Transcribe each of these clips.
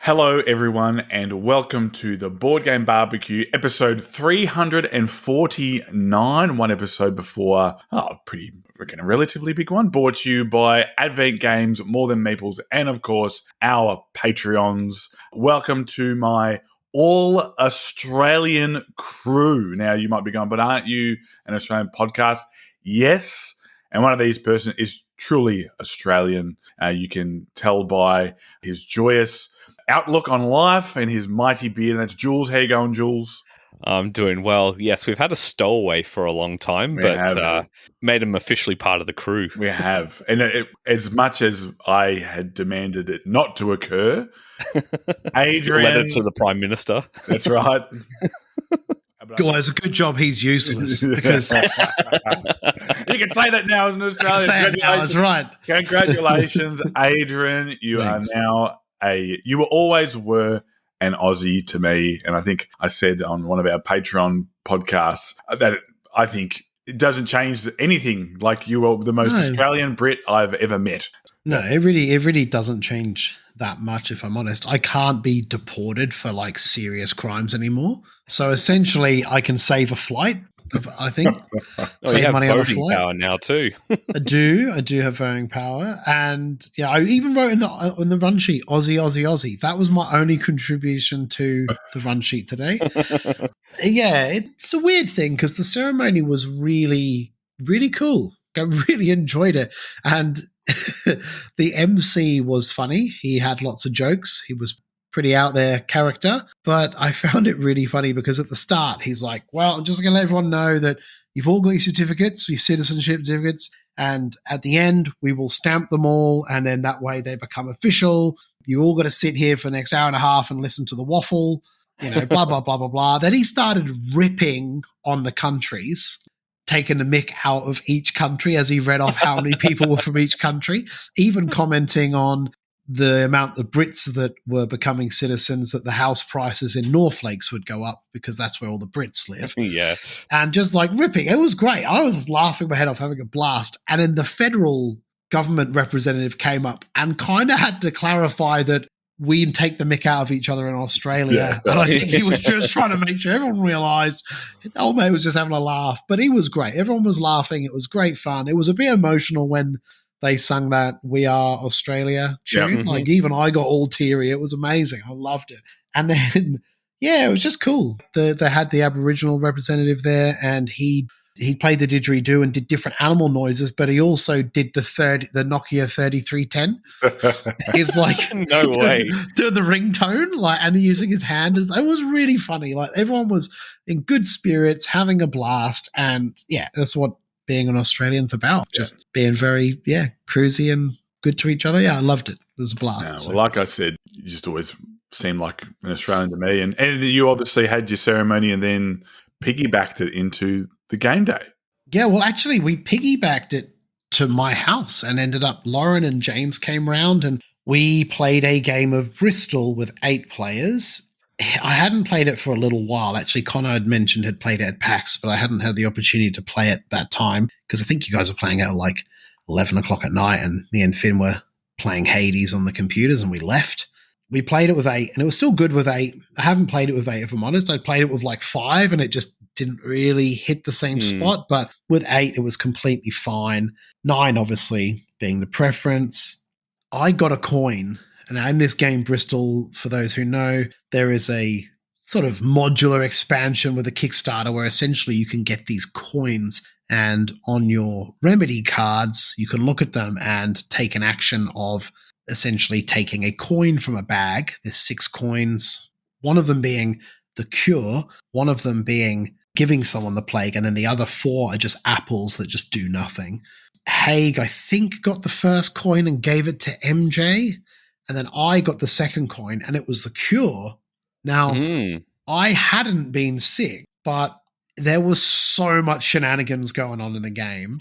Hello, everyone, and welcome to the Board Game Barbecue, episode 349. One episode before, a relatively big one, brought to you by Advent Games, More Than Meeples, and of course, our Patreons. Welcome to my all-Australian crew. Now, you might be going, but aren't you an Australian podcast? Yes, and one of these persons is truly Australian. You can tell by his joyous outlook on life and his mighty beard. And that's Jules. How you going, Jules? I'm doing well. Yes, we've had a stowaway for a long time, but made him officially part of the crew. We have. And as much as I had demanded it not to occur, Adrian... Letter to the Prime Minister. That's right. Guys, a good job he's useless because you can say that now as an Australian. That's right. Congratulations, Adrian. You Thanks. are now you always were an Aussie to me. And I think I said on one of our Patreon podcasts that I think it doesn't change anything. Like, you are the most Australian Brit I've ever met. No, it really doesn't change that much, if I'm honest. I can't be deported for like serious crimes anymore. So essentially I can save a flight, I think. Save money on a flight. Power now too. I do have voting power. And yeah, I even wrote in the run sheet, Aussie. That was my only contribution to the run sheet today. Yeah, it's a weird thing because the ceremony was really, really cool. I really enjoyed it. And the MC was funny. He had lots of jokes. He was pretty out there character, but I found it really funny because at the start he's like, well, I'm just going to let everyone know that you've all got your certificates, your citizenship certificates, and at the end we will stamp them all, and then that way they become official. You all got to sit here for the next hour and a half and listen to the waffle, blah, blah, blah, blah, blah. Then he started ripping on the countries, taking the mick out of each country as he read off how many people were from each country, even commenting on the amount of Brits that were becoming citizens, that the house prices in North Lakes would go up because that's where all the Brits live. Yeah. And just like ripping. It was great. I was laughing my head off, having a blast. And then the federal government representative came up and kind of had to clarify that we take the mick out of each other in Australia. Yeah. And I think he was just trying to make sure everyone realised old mate was just having a laugh. But he was great. Everyone was laughing. It was great fun. It was a bit emotional when they sung that "We Are Australia" tune. Yep. Like, even I got all teary. It was amazing. I loved it. And then, yeah, it was just cool. They had the Aboriginal representative there, and he played the didgeridoo and did different animal noises, but he also did the Nokia 3310. He's like, no way, doing the ringtone, like, and using his hand. It was really funny. Like, everyone was in good spirits, having a blast, and yeah, that's what being an Australian's about. Just being very, cruisy and good to each other. Yeah, I loved it. It was a blast. Well, like I said, you just always seemed like an Australian to me. And you obviously had your ceremony and then piggybacked it into the game day. Yeah, well, actually, we piggybacked it to my house and ended up, Lauren and James came round and we played a game of Bristol with 8 players. I hadn't played it for a little while. Actually, Connor had mentioned had played it at PAX, but I hadn't had the opportunity to play it that time because I think you guys were playing it at like 11 o'clock at night and me and Finn were playing Hades on the computers and we left. We played it with 8 and it was still good with 8. I haven't played it with 8, if I'm honest. I played it with like 5 and it just didn't really hit the same spot, but with 8, it was completely fine. 9, obviously, being the preference. I got a coin. And in this game, Bristol, for those who know, there is a sort of modular expansion with a Kickstarter where essentially you can get these coins, and on your remedy cards, you can look at them and take an action of essentially taking a coin from a bag. There's 6 coins, one of them being the cure, one of them being giving someone the plague, and then the other 4 are just apples that just do nothing. Haig, I think, got the first coin and gave it to MJ. And then I got the second coin and it was the cure. Now, I hadn't been sick, but there was so much shenanigans going on in the game.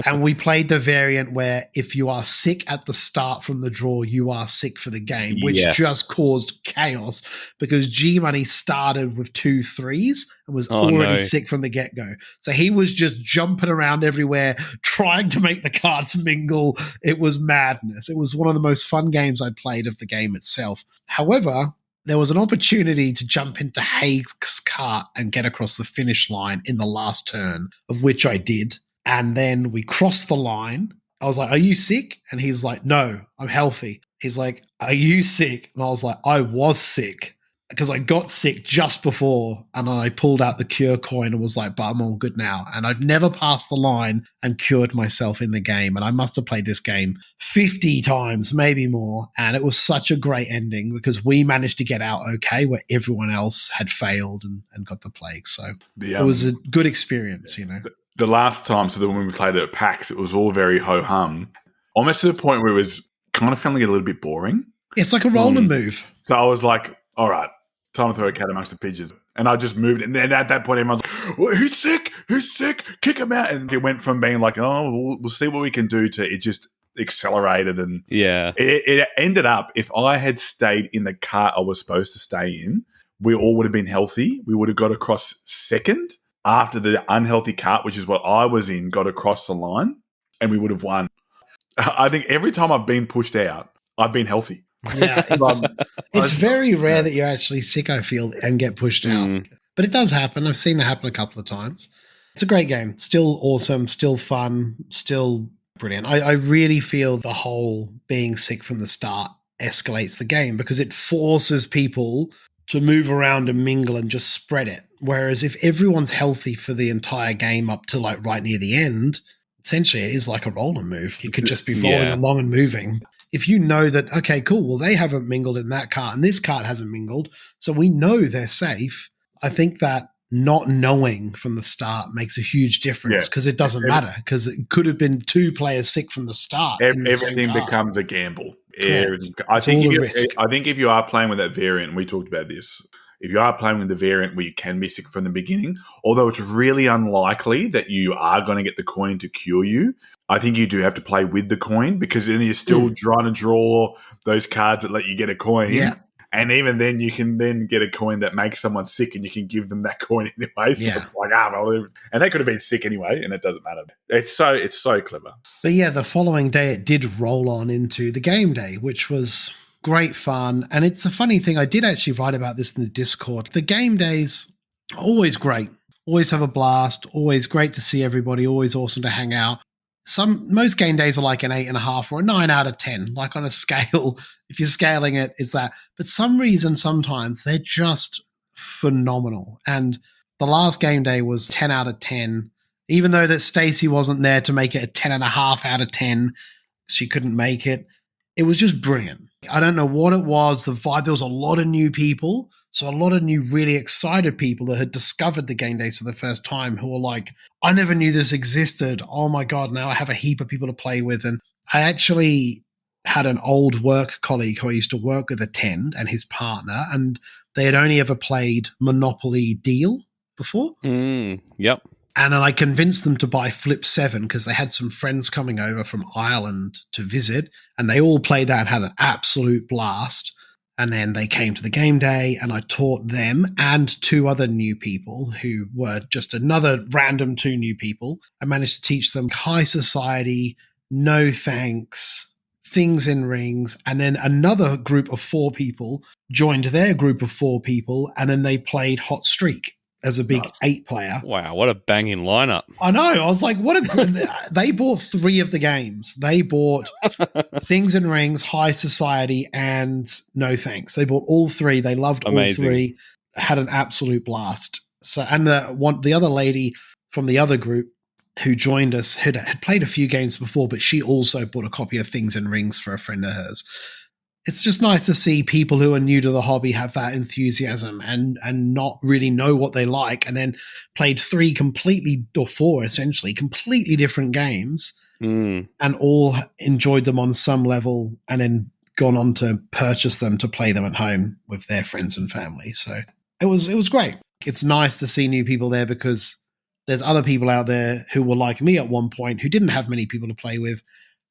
And we played the variant where if you are sick at the start from the draw, you are sick for the game, which just caused chaos because G-Money started with 2 3s and was already sick from the get-go. So he was just jumping around everywhere, trying to make the cards mingle. It was madness. It was one of the most fun games I'd played of the game itself. However, there was an opportunity to jump into Haig's cart and get across the finish line in the last turn, of which I did. And then we crossed the line. I was like, are you sick? And he's like, no, I'm healthy. He's like, are you sick? And I was like, I was sick because I got sick just before. And then I pulled out the cure coin and was like, but I'm all good now. And I've never passed the line and cured myself in the game. And I must have played this game 50 times, maybe more. And it was such a great ending because we managed to get out okay where everyone else had failed and got the plague. So it was a good experience, you know. The last time, so when we played it at PAX, it was all very ho-hum, almost to the point where it was kind of feeling a little bit boring. It's like a roller move. So I was like, all right, time to throw a cat amongst the pigeons. And I just moved. And then at that point, everyone's like, oh, he's sick, kick him out. And it went from being like, oh, we'll see what we can do to it just accelerated. And it ended up, if I had stayed in the cart I was supposed to stay in, we all would have been healthy. We would have got across second. After the unhealthy cart, which is what I was in, got across the line, and we would have won. I think every time I've been pushed out, I've been healthy. Yeah, it's very rare that you're actually sick, I feel, and get pushed out. But it does happen. I've seen it happen a couple of times. It's a great game. Still awesome, still fun, still brilliant. I really feel the whole being sick from the start escalates the game because it forces people to move around and mingle and just spread it. Whereas if everyone's healthy for the entire game up to like right near the end, essentially it is like a roller move. You could just be rolling along and moving. If you know that, okay, cool, well, they haven't mingled in that cart and this cart hasn't mingled, so we know they're safe. I think that not knowing from the start makes a huge difference because it doesn't matter because it could have been 2 players sick from the start. Everything becomes a gamble. I think if you are playing with that variant, and we talked about this, if you are playing with the variant where you can be sick from the beginning, although it's really unlikely that you are going to get the coin to cure you, I think you do have to play with the coin because then you're still trying to draw those cards that let you get a coin. Yeah. And even then, you can then get a coin that makes someone sick, and you can give them that coin anyway. So it's like, and they could have been sick anyway, and it doesn't matter. It's so clever. But yeah, the following day, it did roll on into the game day, which was great fun. And it's a funny thing. I did actually write about this in the Discord. The game days, always great. Always have a blast. Always great to see everybody. Always awesome to hang out. Most game days are like an 8.5 or a 9 out of 10, like on a scale. If you're scaling it, it's that. But some reason, sometimes they're just phenomenal. And the last game day was 10 out of 10, even though that Stacey wasn't there to make it a 10.5 out of 10. She couldn't make it. It was just brilliant. I don't know what it was, the vibe. There was a lot of new people. So a lot of new, really excited people that had discovered the game days for the first time who were like, I never knew this existed. Oh my God, now I have a heap of people to play with. And I actually had an old work colleague who I used to work with attend and his partner, and they had only ever played Monopoly Deal before. Yep. And then I convinced them to buy Flip 7 because they had some friends coming over from Ireland to visit, and they all played that and had an absolute blast. And then they came to the game day, and I taught them and 2 other new people who were just another random 2 new people. I managed to teach them high society, no thanks, things in rings, and then another group of 4 people joined their group of 4 people, and then they played Hot Streak as a big 8-player. Wow, what a banging lineup. I know. I was like, what a good... They bought 3 of the games. They bought Things in Rings, High Society, and No Thanks. They bought all 3. They loved all 3. Had an absolute blast. So, and the other lady from the other group who joined us had played a few games before, but she also bought a copy of Things in Rings for a friend of hers. It's just nice to see people who are new to the hobby have that enthusiasm and not really know what they like, and then played 3 completely, or 4 essentially, completely different games and all enjoyed them on some level and then gone on to purchase them to play them at home with their friends and family. So it was great. It's nice to see new people there because there's other people out there who were like me at one point who didn't have many people to play with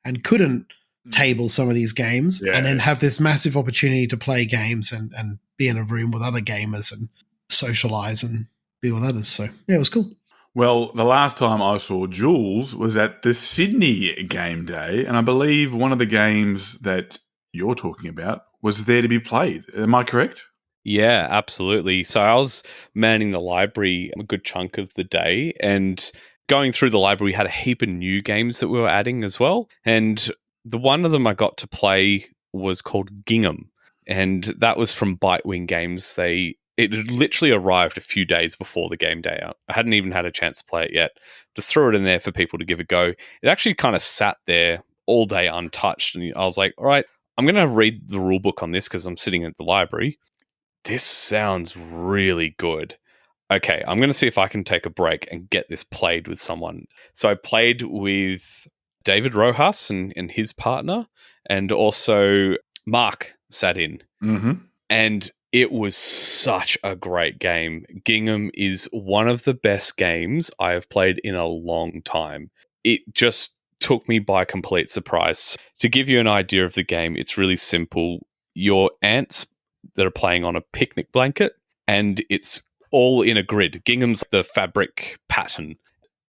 and couldn't table some of these games and then have this massive opportunity to play games and be in a room with other gamers and socialize and be with others. So, yeah, it was cool. Well, the last time I saw Jules was at the Sydney game day, and I believe one of the games that you're talking about was there to be played. Am I correct? Yeah, absolutely. So I was manning the library a good chunk of the day, and going through the library, we had a heap of new games that we were adding as well. And the one of them I got to play was called Gingham, and that was from Bitewing Games. It had literally arrived a few days before the game day out. I hadn't even had a chance to play it yet. Just threw it in there for people to give a go. It actually kind of sat there all day untouched, and I was like, all right, I'm going to read the rule book on this because I'm sitting at the library. This sounds really good. Okay, I'm going to see if I can take a break and get this played with someone. So I played with David Rojas and his partner, and also Mark sat in. Mm-hmm. And it was such a great game. Gingham is one of the best games I have played in a long time. It just took me by complete surprise. To give you an idea of the game, it's really simple. Your ants that are playing on a picnic blanket, and it's all in a grid. Gingham's the fabric pattern.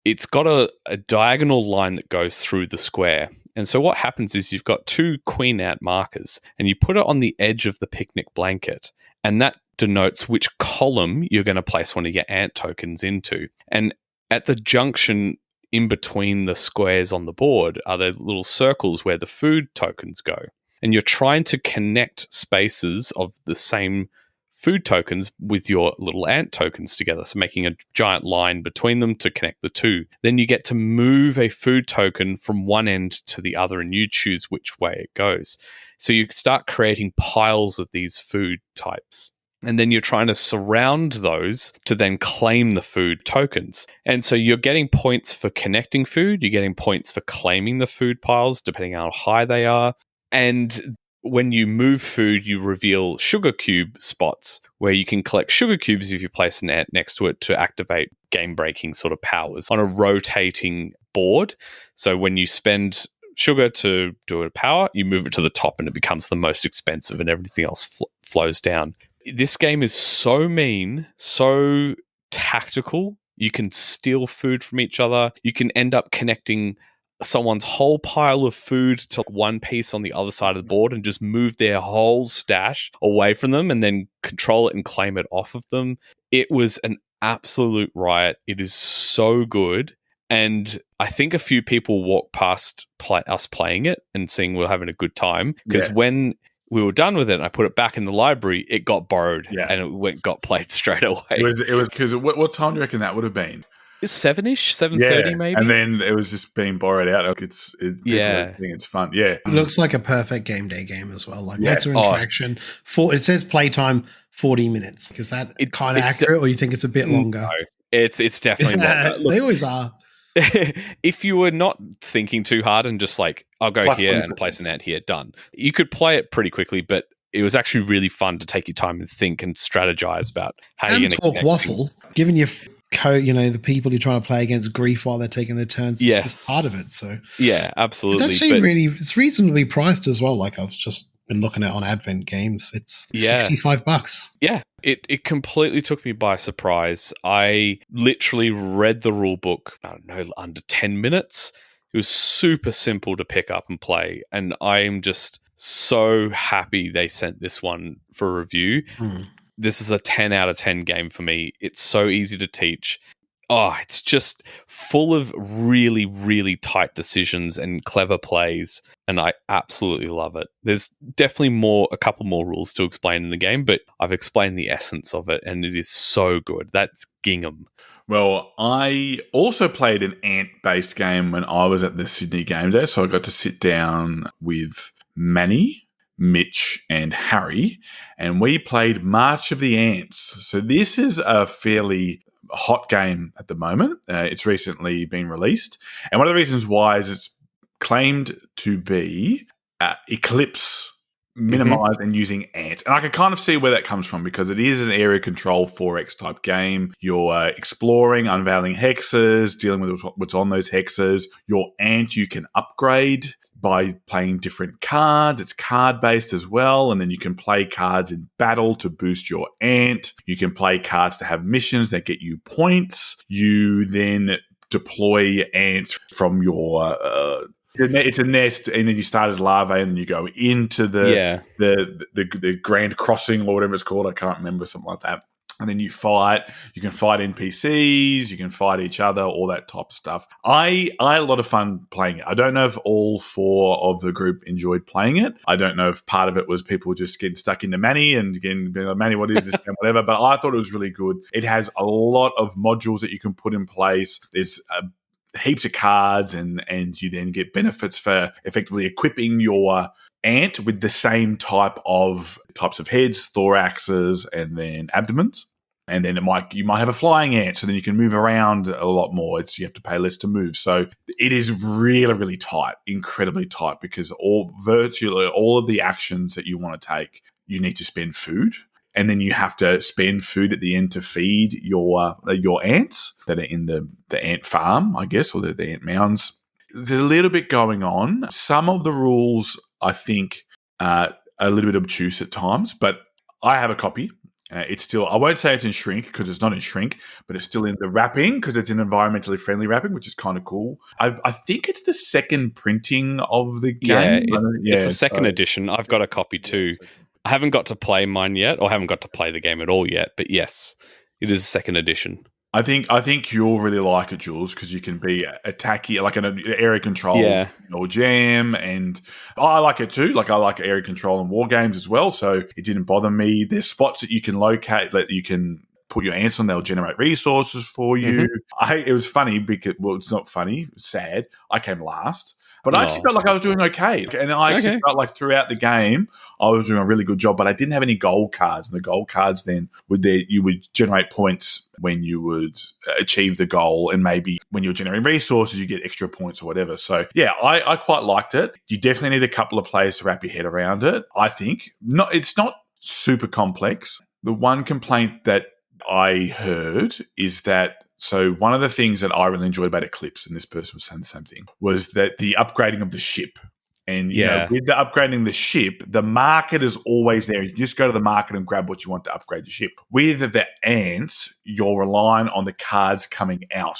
It's got a diagonal line that goes through the square. And so what happens is you've got 2 queen ant markers, and you put it on the edge of the picnic blanket, and that denotes which column you're going to place one of your ant tokens into. And at the junction in between the squares on the board are the little circles where the food tokens go. And you're trying to connect spaces of the same food tokens with your little ant tokens together, so making a giant line between them to connect the two. Then you get to move a food token from one end to the other, and you choose which way it goes. So you start creating piles of these food types. And then you're trying to surround those to then claim the food tokens. And so you're getting points for connecting food, you're getting points for claiming the food piles, depending on how high they are. And when you move food, you reveal sugar cube spots where you can collect sugar cubes if you place an ant next to it to activate game-breaking sort of powers on a rotating board. So when you spend sugar to do a power, you move it to the top and it becomes the most expensive and everything else flows down. This game is so mean, so tactical. You can steal food from each other. You can end up connecting someone's whole pile of food to one piece on the other side of the board and just move their whole stash away from them and then control it and claim it off of them. It was an absolute riot. It is so good. And I think a few people walked past us playing it and seeing we're having a good time, because when we were done with it and I put it back in the library, it got borrowed and it got played straight away. It was because what time do you reckon that would have been? It's 7-ish, 7:30 maybe. And then it was just being borrowed out. Like I think it's fun. Yeah. It looks like a perfect game day game as well. Like lots of interaction. It says playtime 40 minutes. Is that kind of accurate, or you think it's a bit longer? No, it's definitely longer. Look, they always are. If you were not thinking too hard and just like, I'll go here and place an ant here, done. You could play it pretty quickly, but it was actually really fun to take your time and think and strategize about how you're going to talk waffle, giving you the people you're trying to play against grief while they're taking their turns. It's just part of it. So yeah, absolutely. It's actually it's reasonably priced as well. Like I've just been looking at on Advent Games. It's $65. Yeah. It completely took me by surprise. I literally read the rule book, I don't know, under 10 minutes. It was super simple to pick up and play. And I am just so happy they sent this one for review. This is a 10 out of 10 game for me. It's so easy to teach. Oh, it's just full of really, really tight decisions and clever plays, and I absolutely love it. There's definitely a couple more rules to explain in the game, but I've explained the essence of it, and it is so good. That's Gingham. Well, I also played an ant-based game when I was at the Sydney Game Day, so I got to sit down with Manny, Mitch, and Harry, and we played March of the Ants. So this is a fairly hot game at the moment. It's recently been released, and one of the reasons why is it's claimed to be eclipse minimized and using ants. And I can kind of see where that comes from because it is an area control 4X type game. You're exploring, unveiling hexes, dealing with what's on those hexes. Your ant you can upgrade by playing different cards. It's card-based as well, and then you can play cards in battle to boost your ant. You can play cards to have missions that get you points. You then deploy ants from your it's a nest, and then you start as larvae, and then you go into the grand crossing or whatever it's called. I can't remember, something like that. And then you fight. You can fight NPCs. You can fight each other. All that type of stuff. I had a lot of fun playing it. I don't know if all 4 of the group enjoyed playing it. I don't know if part of it was people just getting stuck into Manny and getting Manny, what is this and whatever. But I thought it was really good. It has a lot of modules that you can put in place. There's heaps of cards, and you then get benefits for effectively equipping your ant with the same types of heads, thoraxes, and then abdomens. And then you might have a flying ant, so then you can move around a lot more. You have to pay less to move. So it is really, really tight, incredibly tight, because virtually all of the actions that you want to take, you need to spend food. And then you have to spend food at the end to feed your ants that are in the ant farm, I guess, or the ant mounds. There's a little bit going on. Some of the rules, I think, are a little bit obtuse at times, but I have a copy. It's still, I won't say it's in shrink because it's not in shrink, but it's still in the wrapping because it's an environmentally friendly wrapping, which is kind of cool. I think it's the second printing of the game. It's a second edition. I've got a copy too. I haven't got to play mine yet, or haven't got to play the game at all yet, but yes, it is a second edition. I think you'll really like it, Jules, because you can be attacky, like an area control or jam, and I like it too. Like I like area control and war games as well, so it didn't bother me. There's spots that you can locate that you can put your ants on. They'll generate resources for you. It was funny because, well, it's not funny, it's sad. I came last. But I actually felt like I was doing okay. And I actually felt like throughout the game, I was doing a really good job, but I didn't have any gold cards. And the gold cards then, you would generate points when you would achieve the goal. And maybe when you're generating resources, you get extra points or whatever. So, yeah, I quite liked it. You definitely need a couple of players to wrap your head around it, I think. It's not super complex. The one complaint that I heard is that, so one of the things that I really enjoyed about Eclipse, and this person was saying the same thing, was that the upgrading of the ship. And you know, with the upgrading the ship, the market is always there. You just go to the market and grab what you want to upgrade the ship. With the ants, you're relying on the cards coming out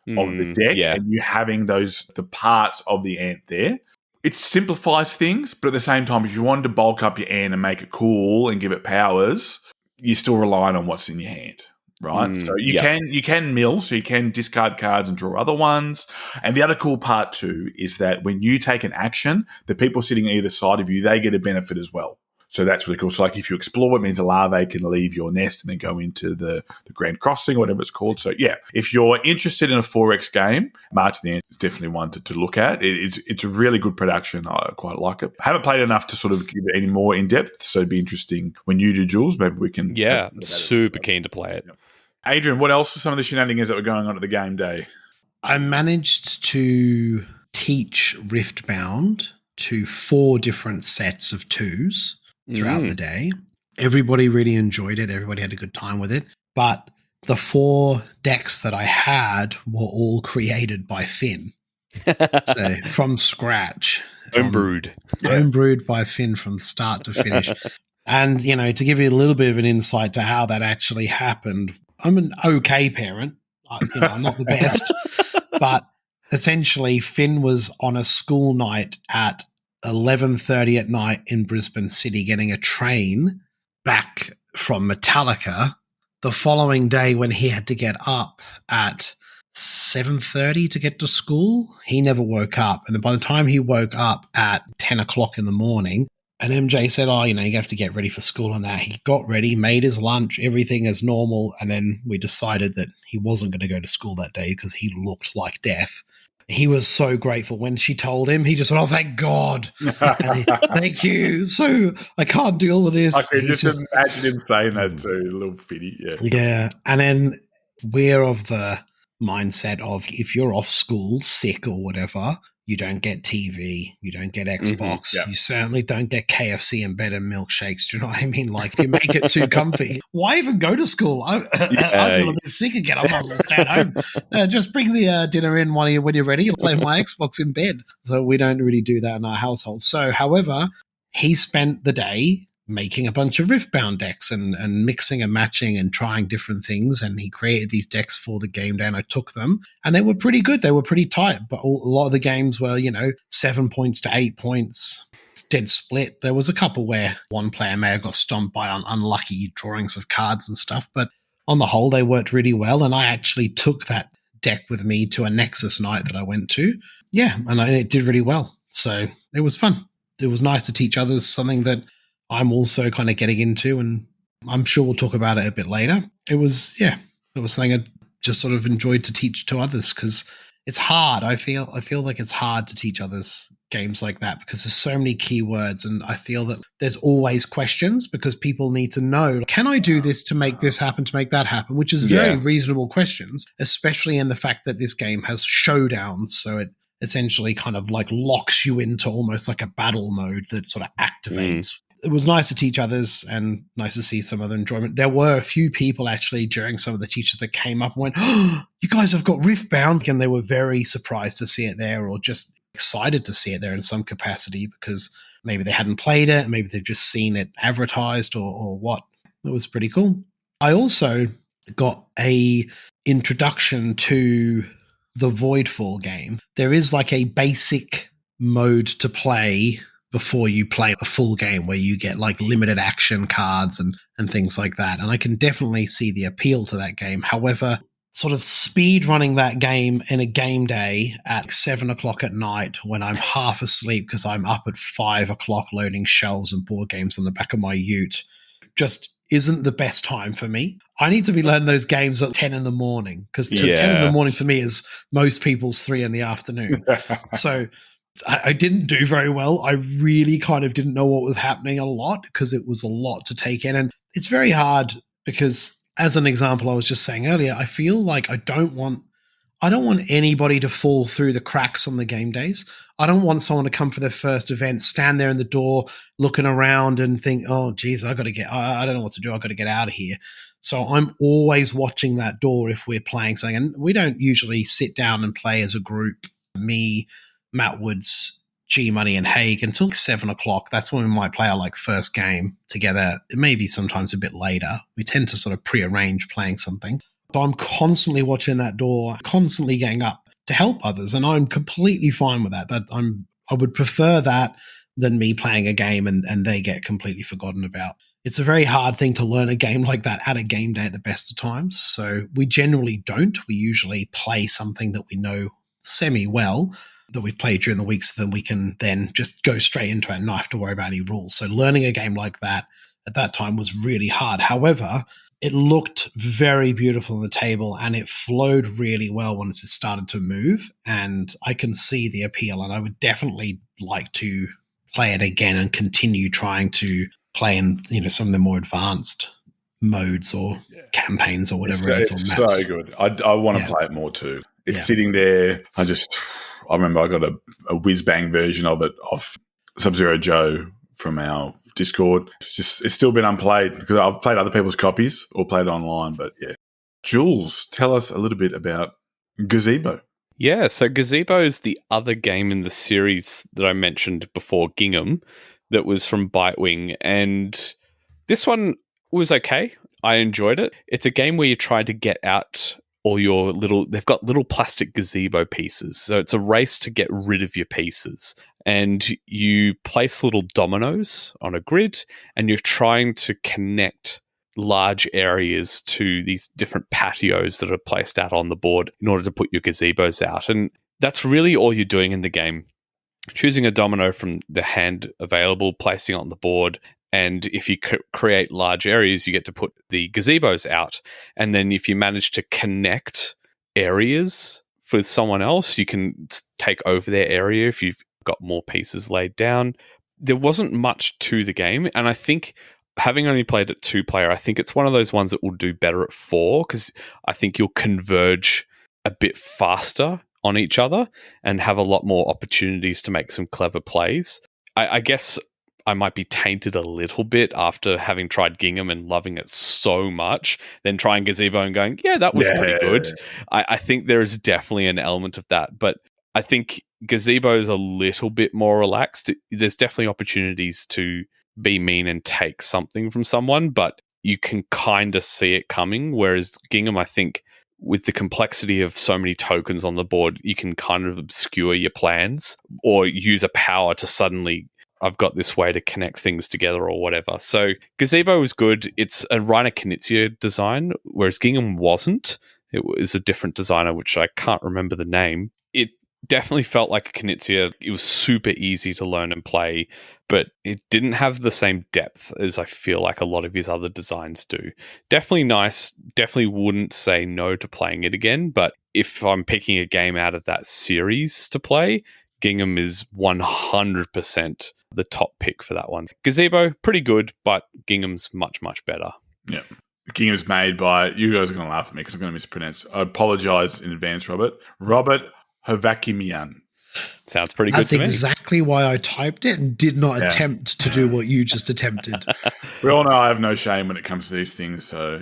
of the deck and you having the parts of the ant there. It simplifies things, but at the same time, if you wanted to bulk up your ant and make it cool and give it powers, you're still relying on what's in your hand. Right. So you can mill, so you can discard cards and draw other ones. And the other cool part too is that when you take an action, the people sitting either side of you, they get a benefit as well. So that's really cool. So like if you explore, it means a larvae can leave your nest and then go into the grand crossing or whatever it's called. So yeah, if you're interested in a 4X game, March the Ant is definitely one to look at. It's a really good production. I quite like it. I haven't played enough to sort of give it any more in depth. So it'd be interesting when you do, Jules. Maybe we can. Yeah, I'm super keen to play it. Yeah. Adrian, what else were some of the shenanigans that were going on at the game day? I managed to teach Riftbound to 4 different sets of 2s throughout the day. Everybody really enjoyed it. Everybody had a good time with it. But the 4 decks that I had were all created by Finn. So from scratch. Homebrewed by Finn from start to finish. And, you know, to give you a little bit of an insight to how that actually happened, I'm an okay parent. I'm not the best. But essentially, Finn was on a school night at 11:30 at night in Brisbane City getting a train back from Metallica the following day when he had to get up at 7:30 to get to school. He never woke up. And by the time he woke up at 10 o'clock in the morning, and MJ said, you have to get ready for school and that. He got ready, made his lunch, everything as normal, and then we decided that he wasn't going to go to school that day because he looked like death. He was so grateful when she told him. He just said, thank God. Thank you. So I can't deal with this. I can just imagine him saying that too, a little fitty. Yeah. And then we're of the mindset of if you're off school, sick or whatever, You don't get TV. You don't get Xbox. Yeah. You certainly don't get KFC in bed and milkshakes. Do you know what I mean? Like, if you make it too comfy, why even go to school? I feel a bit sick again. I might as well stay at home. Just bring the dinner in when you're ready and play my Xbox in bed. So we don't really do that in our household. So, however, he spent the day making a bunch of Riftbound decks and mixing and matching and trying different things. And he created these decks for the game day, and I took them, and they were pretty good. They were pretty tight, but a lot of the games were, 7 points to 8 points, dead split. There was a couple where one player may have got stomped by unlucky drawings of cards and stuff, but on the whole, they worked really well. And I actually took that deck with me to a Nexus night that I went to. Yeah, and it did really well. So it was fun. It was nice to teach others something that I'm also kind of getting into, and I'm sure we'll talk about it a bit later. It was something I just sort of enjoyed to teach to others, because it's hard. I feel like it's hard to teach others games like that because there's so many keywords, and I feel that there's always questions because people need to know, can I do this to make this happen, to make that happen, which is very reasonable questions, especially in the fact that this game has showdowns, so it essentially kind of like locks you into almost like a battle mode that sort of activates. It was nice to teach others and nice to see some other enjoyment. There were a few people actually during some of the teachers that came up and went, "Oh, you guys have got Riftbound," and they were very surprised to see it there, or just excited to see it there in some capacity because maybe they hadn't played it, maybe they've just seen it advertised or what. It was pretty cool. I also got a introduction to the Voidfall game. There is like a basic mode to play before you play a full game where you get like limited action cards and things like that. And I can definitely see the appeal to that game. However, sort of speed running that game in a game day at 7 o'clock at night when I'm half asleep because I'm up at 5 o'clock loading shelves and board games on the back of my ute just isn't the best time for me. I need to be learning those games at 10 in the morning because 10 in the morning to me is most people's 3 in the afternoon. So I didn't do very well. I really kind of didn't know what was happening a lot because it was a lot to take in. And it's very hard because, as an example I was just saying earlier, I feel like I don't want anybody to fall through the cracks on the game days. I don't want someone to come for their first event, stand there in the door looking around and think, oh, geez, I don't know what to do. I've got to get out of here. So I'm always watching that door if we're playing something. And we don't usually sit down and play as a group. Me, Matt Woods, G Money, and Haig until 7 o'clock. That's when we might play our first game together. It may be sometimes a bit later. We tend to sort of prearrange playing something. So I'm constantly watching that door, constantly getting up to help others, and I'm completely fine with that. I would prefer that than me playing a game and they get completely forgotten about. It's a very hard thing to learn a game like that at a game day at the best of times. So we generally don't. We usually play something that we know semi-well, that we've played during the week, so then we can then just go straight into it and not have to worry about any rules. So learning a game like that at that time was really hard. However, it looked very beautiful on the table and it flowed really well once it started to move, and I can see the appeal, and I would definitely like to play it again and continue trying to play in some of the more advanced modes or campaigns or whatever it is on maps. It's so good. I want to play it more too. It's sitting there. I remember I got a whiz-bang version of it off Sub-Zero Joe from our Discord. It's still been unplayed because I've played other people's copies or played online, but yeah. Jules, tell us a little bit about Gazebo. Yeah, so Gazebo is the other game in the series that I mentioned before, Gingham, that was from Bitewing, and this one was okay. I enjoyed it. It's a game where you try to get out all your they've got little plastic gazebo pieces. So it's a race to get rid of your pieces. And you place little dominoes on a grid and you're trying to connect large areas to these different patios that are placed out on the board in order to put your gazebos out. And that's really all you're doing in the game. Choosing a domino from the hand available, placing it on the board, and if you create large areas, you get to put the gazebos out. And then if you manage to connect areas with someone else, you can take over their area if you've got more pieces laid down. There wasn't much to the game. And I think, having only played it 2-player, I think it's one of those ones that will do better at 4, because I think you'll converge a bit faster on each other and have a lot more opportunities to make some clever plays. I guess I might be tainted a little bit after having tried Gingham and loving it so much, then trying Gazebo and going, yeah, that was pretty good. I think there is definitely an element of that, but I think Gazebo is a little bit more relaxed. There's definitely opportunities to be mean and take something from someone, but you can kind of see it coming, whereas Gingham, I think, with the complexity of so many tokens on the board, you can kind of obscure your plans or use a power to suddenly, I've got this way to connect things together or whatever. So Gazebo was good. It's a Reiner Knizia design, whereas Gingham wasn't. It was a different designer, which I can't remember the name. It definitely felt like a Knizia. It was super easy to learn and play, but it didn't have the same depth as I feel like a lot of his other designs do. Definitely nice. Definitely wouldn't say no to playing it again, but if I'm picking a game out of that series to play, Gingham is 100% the top pick for that one. Gazebo, pretty good, but Gingham's much, much better. Yeah. Gingham's made by, you guys are going to laugh at me because I'm going to mispronounce. I apologize in advance, Robert. Robert Hovakimian. Sounds pretty good to me. That's exactly why I typed it and did not attempt to do what you just attempted. We all know I have no shame when it comes to these things. So,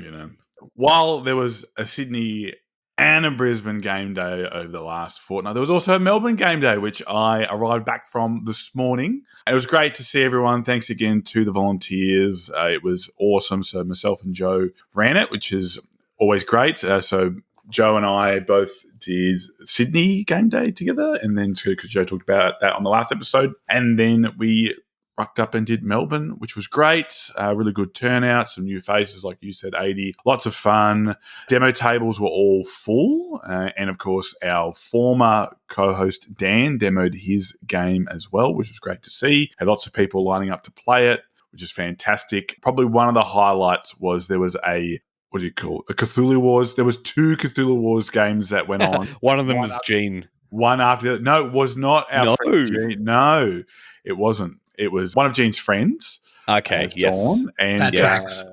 while there was a Sydney and a Brisbane game day over the last fortnight, there was also a Melbourne game day, which I arrived back from this morning. It was great to see everyone. Thanks again to the volunteers. It was awesome. So myself and Joe ran it, which is always great. So Joe and I both did Sydney game day together, and then because Joe talked about that on the last episode, and then we rucked up and did Melbourne, which was great. Really good turnout, some new faces, like you said, 80. Lots of fun. Demo tables were all full. And, of course, our former co-host Dan demoed his game as well, which was great to see. Had lots of people lining up to play it, which is fantastic. Probably one of the highlights was there was a Cthulhu Wars. There was 2 Cthulhu Wars games that went on. One of them was Gene. One after the other. No, it was not our friend Gene. No, it wasn't. It was one of Gene's friends. Okay, yes. Sean, and that tracks.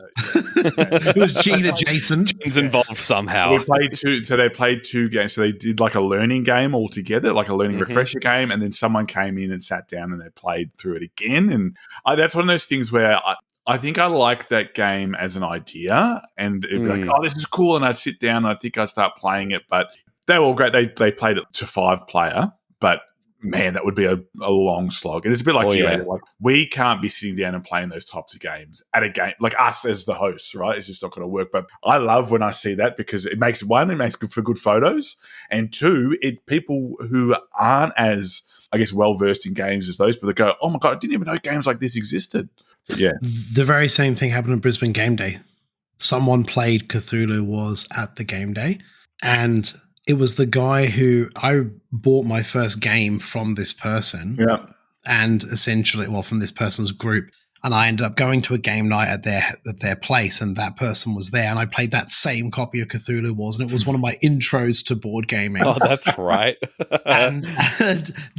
It was Gene adjacent. Gene's involved somehow. They played 2 games. So they did like a learning game all together, like a learning refresher game, and then someone came in and sat down and they played through it again. And that's one of those things where I think I like that game as an idea, and it'd be like, oh, this is cool, and I'd sit down and I think I'd start playing it. But they were all great. They played it to 5-player, but man, that would be a long slog. And it's a bit like like we can't be sitting down and playing those types of games at a game, like us as the hosts, right? It's just not going to work. But I love when I see that because it makes good for good photos, and 2, people who aren't as, I guess, well-versed in games as those people that go, oh my God, I didn't even know games like this existed. But yeah. The very same thing happened at Brisbane Game Day. Someone played Cthulhu Wars at the game day, and it was the guy who I bought my first game from this person. Yeah. And essentially, from this person's group. And I ended up going to a game night at their place, and that person was there. And I played that same copy of Cthulhu Wars, and it was one of my intros to board gaming. Oh, that's right. and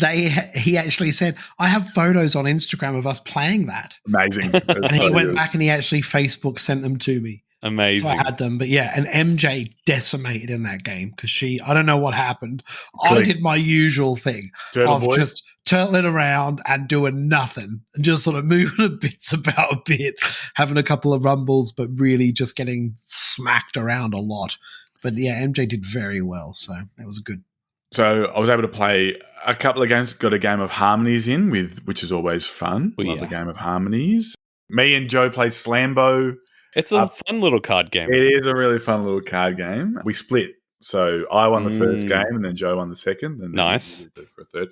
he actually said, I have photos on Instagram of us playing that. Amazing. And he went back and he actually Facebook sent them to me. Amazing. So I had them. But yeah, and MJ decimated in that game because I don't know what happened. I did my usual thing of just turtling around and doing nothing and just sort of moving the bits about a bit, having a couple of rumbles, but really just getting smacked around a lot. But yeah, MJ did very well. So that was good. So I was able to play a couple of games, got a game of Harmonies in, which is always fun. Love a game of Harmonies. Me and Joe played Slambo. It's a fun little card game. It is a really fun little card game. We split. So I won the first game and then Joe won the second. And nice. For a third.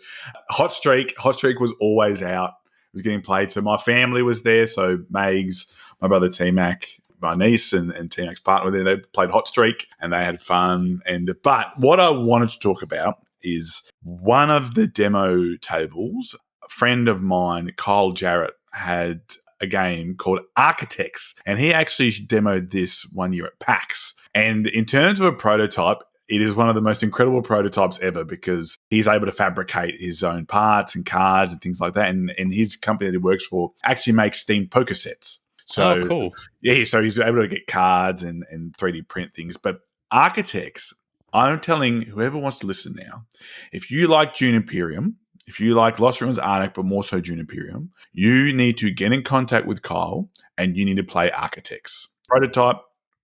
Hot Streak was always out. It was getting played. So my family was there. So Megs, my brother T-Mac, my niece and T-Mac's partner were there. They played Hot Streak and they had fun. But what I wanted to talk about is one of the demo tables, a friend of mine, Kyle Jarrett, had a game called Architects, and he actually demoed this one year at PAX. And in terms of a prototype, it is one of the most incredible prototypes ever because he's able to fabricate his own parts and cards and things like that. And his company that he works for actually makes themed poker sets. So, cool. Yeah, so he's able to get cards and 3D print things. But Architects I'm telling whoever wants to listen now, if you like Dune Imperium, if you like Lost Ruins Arctic, but more so Dune Imperium, you need to get in contact with Kyle and you need to play Architects. Prototype,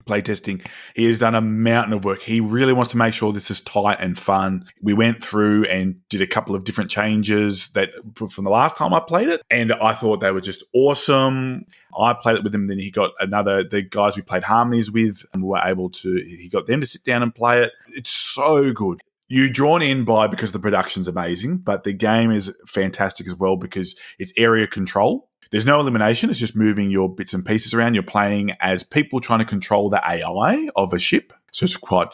playtesting. He has done a mountain of work. He really wants to make sure this is tight and fun. We went through and did a couple of different changes that from the last time I played it, and I thought they were just awesome. I played it with him, then he got the guys we played Harmonies with, and we were able to, he got them to sit down and play it. It's so good. You're drawn in by because the production's amazing, but the game is fantastic as well because it's area control. There's no elimination. It's just moving your bits and pieces around. You're playing as people trying to control the AI of a ship. So it's quite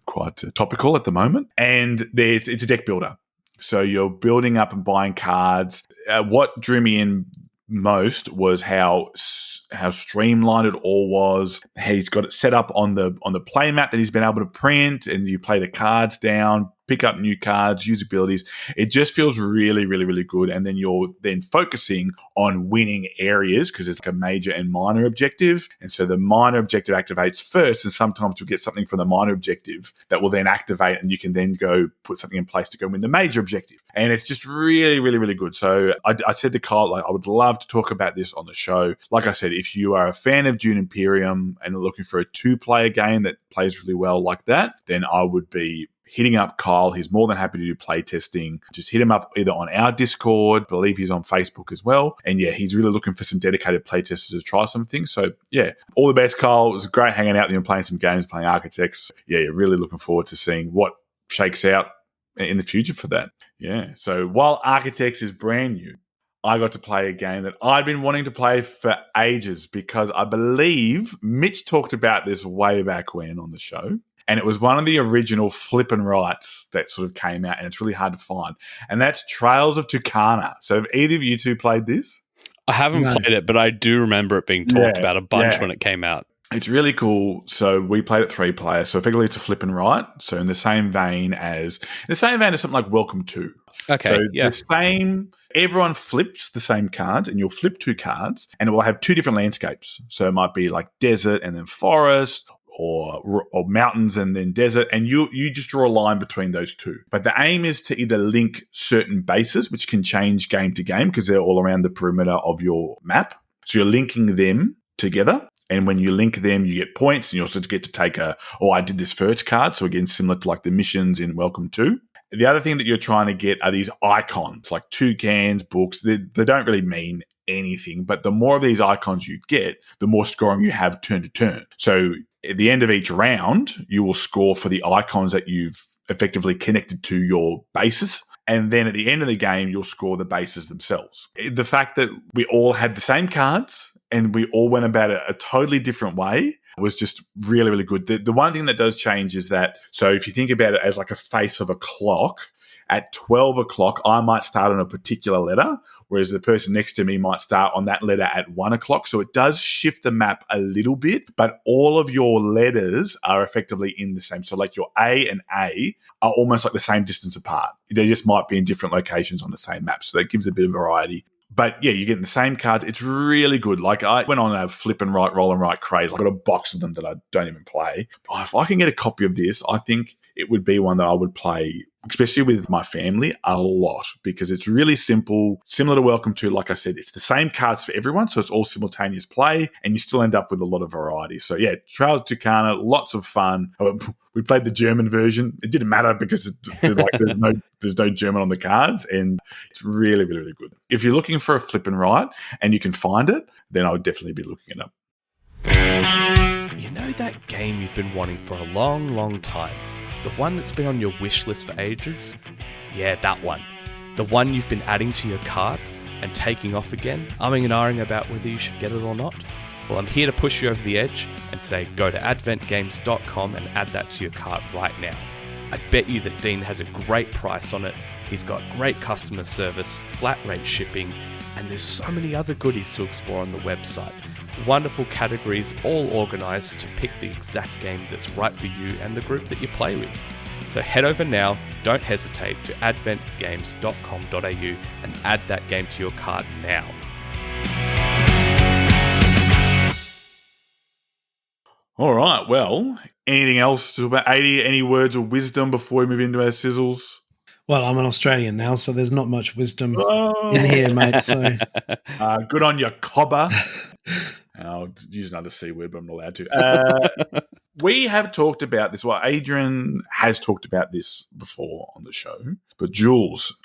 topical at the moment. And it's a deck builder. So you're building up and buying cards. What drew me in most was how streamlined it all was. He's got it set up on the play map that he's been able to print, and you play the cards down, pick up new cards, use abilities. It just feels really, really, really good. And then you're then focusing on winning areas because it's like a major and minor objective. And so the minor objective activates first, and sometimes you'll get something from the minor objective that will then activate, and you can then go put something in place to go win the major objective. And it's just really, really, really good. So I said to Kyle, like, I would love to talk about this on the show. Like I said, if you are a fan of Dune Imperium and are looking for a 2-player game that plays really well like that, then I would be hitting up Kyle. He's more than happy to do play testing. Just hit him up either on our Discord. I believe he's on Facebook as well. And yeah, he's really looking for some dedicated play testers to try some things. So yeah, all the best, Kyle. It was great hanging out with you and playing some games, playing Architects. Yeah, really looking forward to seeing what shakes out in the future for that. Yeah. So while Architects is brand new, I got to play a game that I'd been wanting to play for ages because I believe Mitch talked about this way back when on the show. And it was one of the original flip and writes that sort of came out, and it's really hard to find. And that's Trails of Tucana. So have either of you two played this? I haven't played it, but I do remember it being talked about a bunch when it came out. It's really cool. So we played it 3 players. So effectively it's a flip and write. So in the same vein as something like Welcome to. Okay. So the same, everyone flips the same cards, and you'll flip 2 cards, and it will have 2 different landscapes. So it might be like desert and then forest, or mountains and then desert, and you just draw a line between those 2. But the aim is to either link certain bases, which can change game to game because they're all around the perimeter of your map. So you're linking them together. And when you link them, you get points, and you also get to take I did this first card. So again, similar to like the missions in Welcome to. The other thing that you're trying to get are these icons, like toucans, books. They don't really mean anything, but the more of these icons you get, the more scoring you have turn to turn. So at the end of each round, you will score for the icons that you've effectively connected to your bases. And then at the end of the game, you'll score the bases themselves. The fact that we all had the same cards and we all went about it a totally different way was just really, really good. The one thing that does change is that, so if you think about it as like a face of a clock, at 12 o'clock, I might start on a particular letter, whereas the person next to me might start on that letter at 1 o'clock. So it does shift the map a little bit, but all of your letters are effectively in the same. So like your A and A are almost like the same distance apart. They just might be in different locations on the same map. So that gives a bit of variety. But yeah, you're getting the same cards. It's really good. Like I went on a flip and write, roll and write craze. I got a box of them that I don't even play. If I can get a copy of this, I think it would be one that I would play, especially with my family, a lot, because it's really simple, similar to Welcome to. Like I said, it's the same cards for everyone, so it's all simultaneous play, and you still end up with a lot of variety. So yeah, Trails of Tucana, lots of fun. We played the German version. It didn't matter because there's no German on the cards, and it's really, really, really good. If you're looking for a flip and write and you can find it, then I would definitely be looking it up. You know that game you've been wanting for a long, long time? The one that's been on your wish list for ages? Yeah, that one. The one you've been adding to your cart and taking off again, umming and ahhing about whether you should get it or not? Well, I'm here to push you over the edge and say go to adventgames.com and add that to your cart right now. I bet you that Dean has a great price on it. He's got great customer service, flat rate shipping, and there's so many other goodies to explore on the website. Wonderful categories all organised to pick the exact game that's right for you and the group that you play with. So head over now, don't hesitate, to adventgames.com.au and add that game to your cart now. All right, well, Anything else to about 80? Any words of wisdom before we move into our sizzles? Well, I'm an Australian now, so there's not much wisdom Oh. in here, mate. So good on you, cobber. I'll use another C word, but I'm not allowed to. We have talked about this. Well, Adrian has talked about this before on the show. But Jules,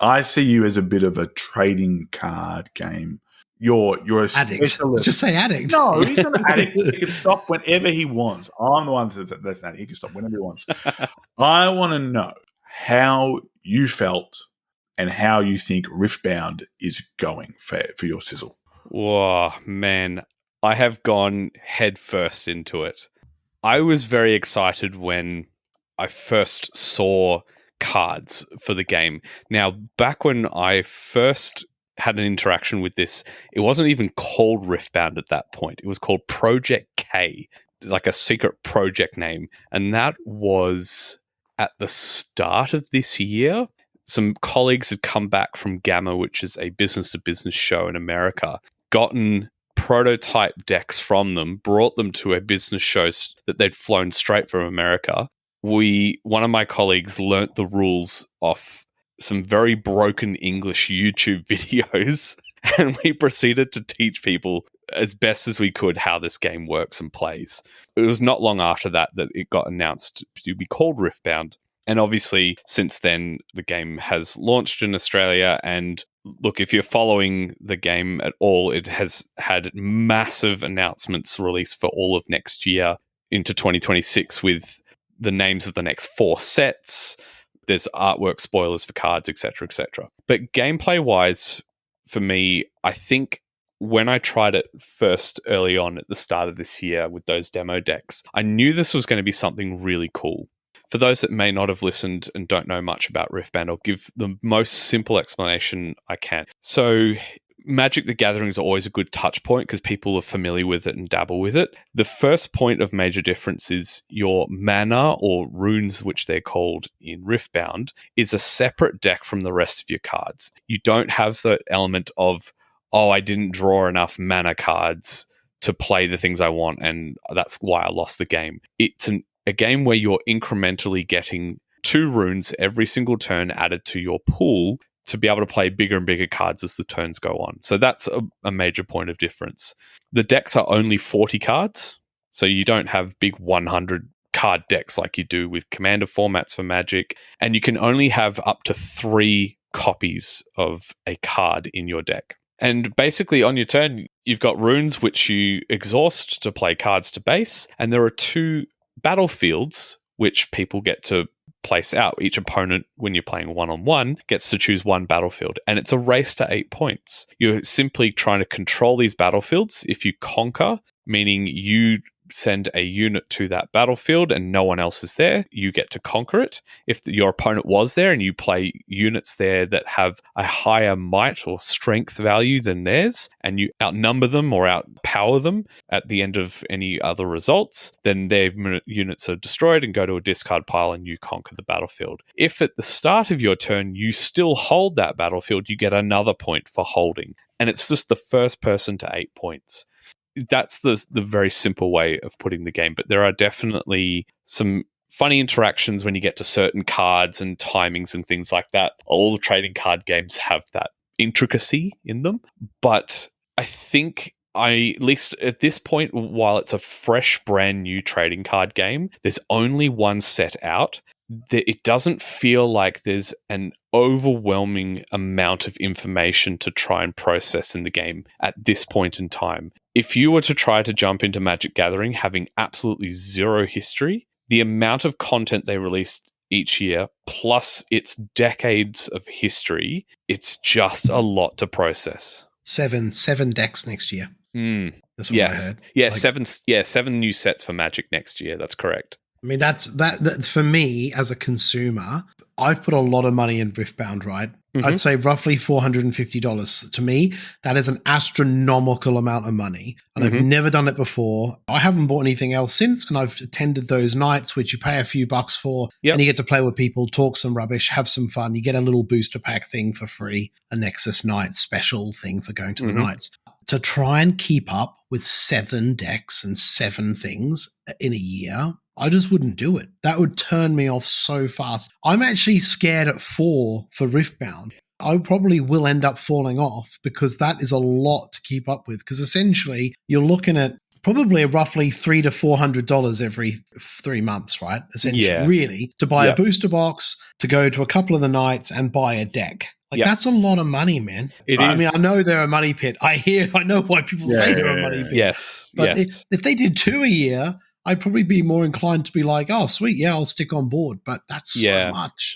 I see you as a bit of a trading card game. You're a addict. specialist. Just say addict. No, he's not an addict. He can stop whenever he wants. I'm the one that's an addict. He can stop whenever he wants. I want to know how you felt and how you think Riftbound is going for your sizzle. Whoa, man. I have gone head first into it. I was very excited when I first saw cards for the game. Now, back when I first had an interaction with this, it wasn't even called Riftbound at that point. It was called Project K, like a secret project name. And that was at the start of this year. Some colleagues had come back from Gamma, which is a business-to-business show in America, gotten prototype decks from them, brought them to a business show that they'd flown straight from America. One of my colleagues learnt the rules off some very broken English YouTube videos, and we proceeded to teach people as best as we could how this game works and plays. It was not long after that it got announced to be called Riftbound. And obviously, since then, the game has launched in Australia. And look, if you're following the game at all, it has had massive announcements released for all of next year into 2026 with the names of the next 4 sets. There's artwork spoilers for cards, etc., etc. But gameplay-wise, for me, I think when I tried it first early on at the start of this year with those demo decks, I knew this was going to be something really cool. For those that may not have listened and don't know much about Riftbound, I'll give the most simple explanation I can. So Magic the Gathering is always a good touch point because people are familiar with it and dabble with it. The first point of major difference is your mana or runes, which they're called in Riftbound, is a separate deck from the rest of your cards. You don't have the element of, oh, I didn't draw enough mana cards to play the things I want, and that's why I lost the game. It's a game where you're incrementally getting 2 runes every single turn added to your pool to be able to play bigger and bigger cards as the turns go on. So that's a major point of difference. The decks are only 40 cards, so you don't have big 100 card decks like you do with Commander formats for Magic, and you can only have up to 3 copies of a card in your deck. And basically on your turn, you've got runes which you exhaust to play cards to base, and there are 2 battlefields which people get to place out. Each opponent, when you're playing one-on-one, gets to choose 1 battlefield, and it's a race to 8 points. You're simply trying to control these battlefields. If you conquer, meaning you send a unit to that battlefield and no one else is there, you get to conquer it. If your opponent was there and you play units there that have a higher might or strength value than theirs, and you outnumber them or outpower them at the end of any other results, then their units are destroyed and go to a discard pile and you conquer the battlefield. If at the start of your turn you still hold that battlefield, you get another point for holding. And it's just the first person to 8 points. That's the very simple way of putting the game, but there are definitely some funny interactions when you get to certain cards and timings and things like that. All the trading card games have that intricacy in them, but I think at least at this point, while it's a fresh, brand new trading card game, there's only 1 set out. It doesn't feel like there's an overwhelming amount of information to try and process in the game at this point in time. If you were to try to jump into Magic Gathering having absolutely zero history, the amount of content they released each year, plus its decades of history, it's just a lot to process. 7 decks next year. That's what I heard. Yeah, 7 new sets for Magic next year. That's correct. I mean, that for me as a consumer, I've put a lot of money in Riftbound, right? Mm-hmm. I'd say roughly $450. To me, that is an astronomical amount of money. And I've never done it before. I haven't bought anything else since, and I've attended those nights, which you pay a few bucks for, and you get to play with people, talk some rubbish, have some fun. You get a little booster pack thing for free, a Nexus Night special thing for going to the nights. to try and keep up with 7 decks and 7 things in a year, I just wouldn't do it. That would turn me off so fast. I'm actually scared at 4 for Riftbound. I probably will end up falling off because that is a lot to keep up with. Because essentially, you're looking at probably roughly $300 to $400 every 3 months, right? Essentially, really, to buy a booster box, to go to a couple of the nights and buy a deck. That's a lot of money, man. I mean, I know they're a money pit. I know why people say they're a money pit. Yes, but if they did 2 a year, I'd probably be more inclined to be like, oh, sweet, yeah, I'll stick on board. But that's so much.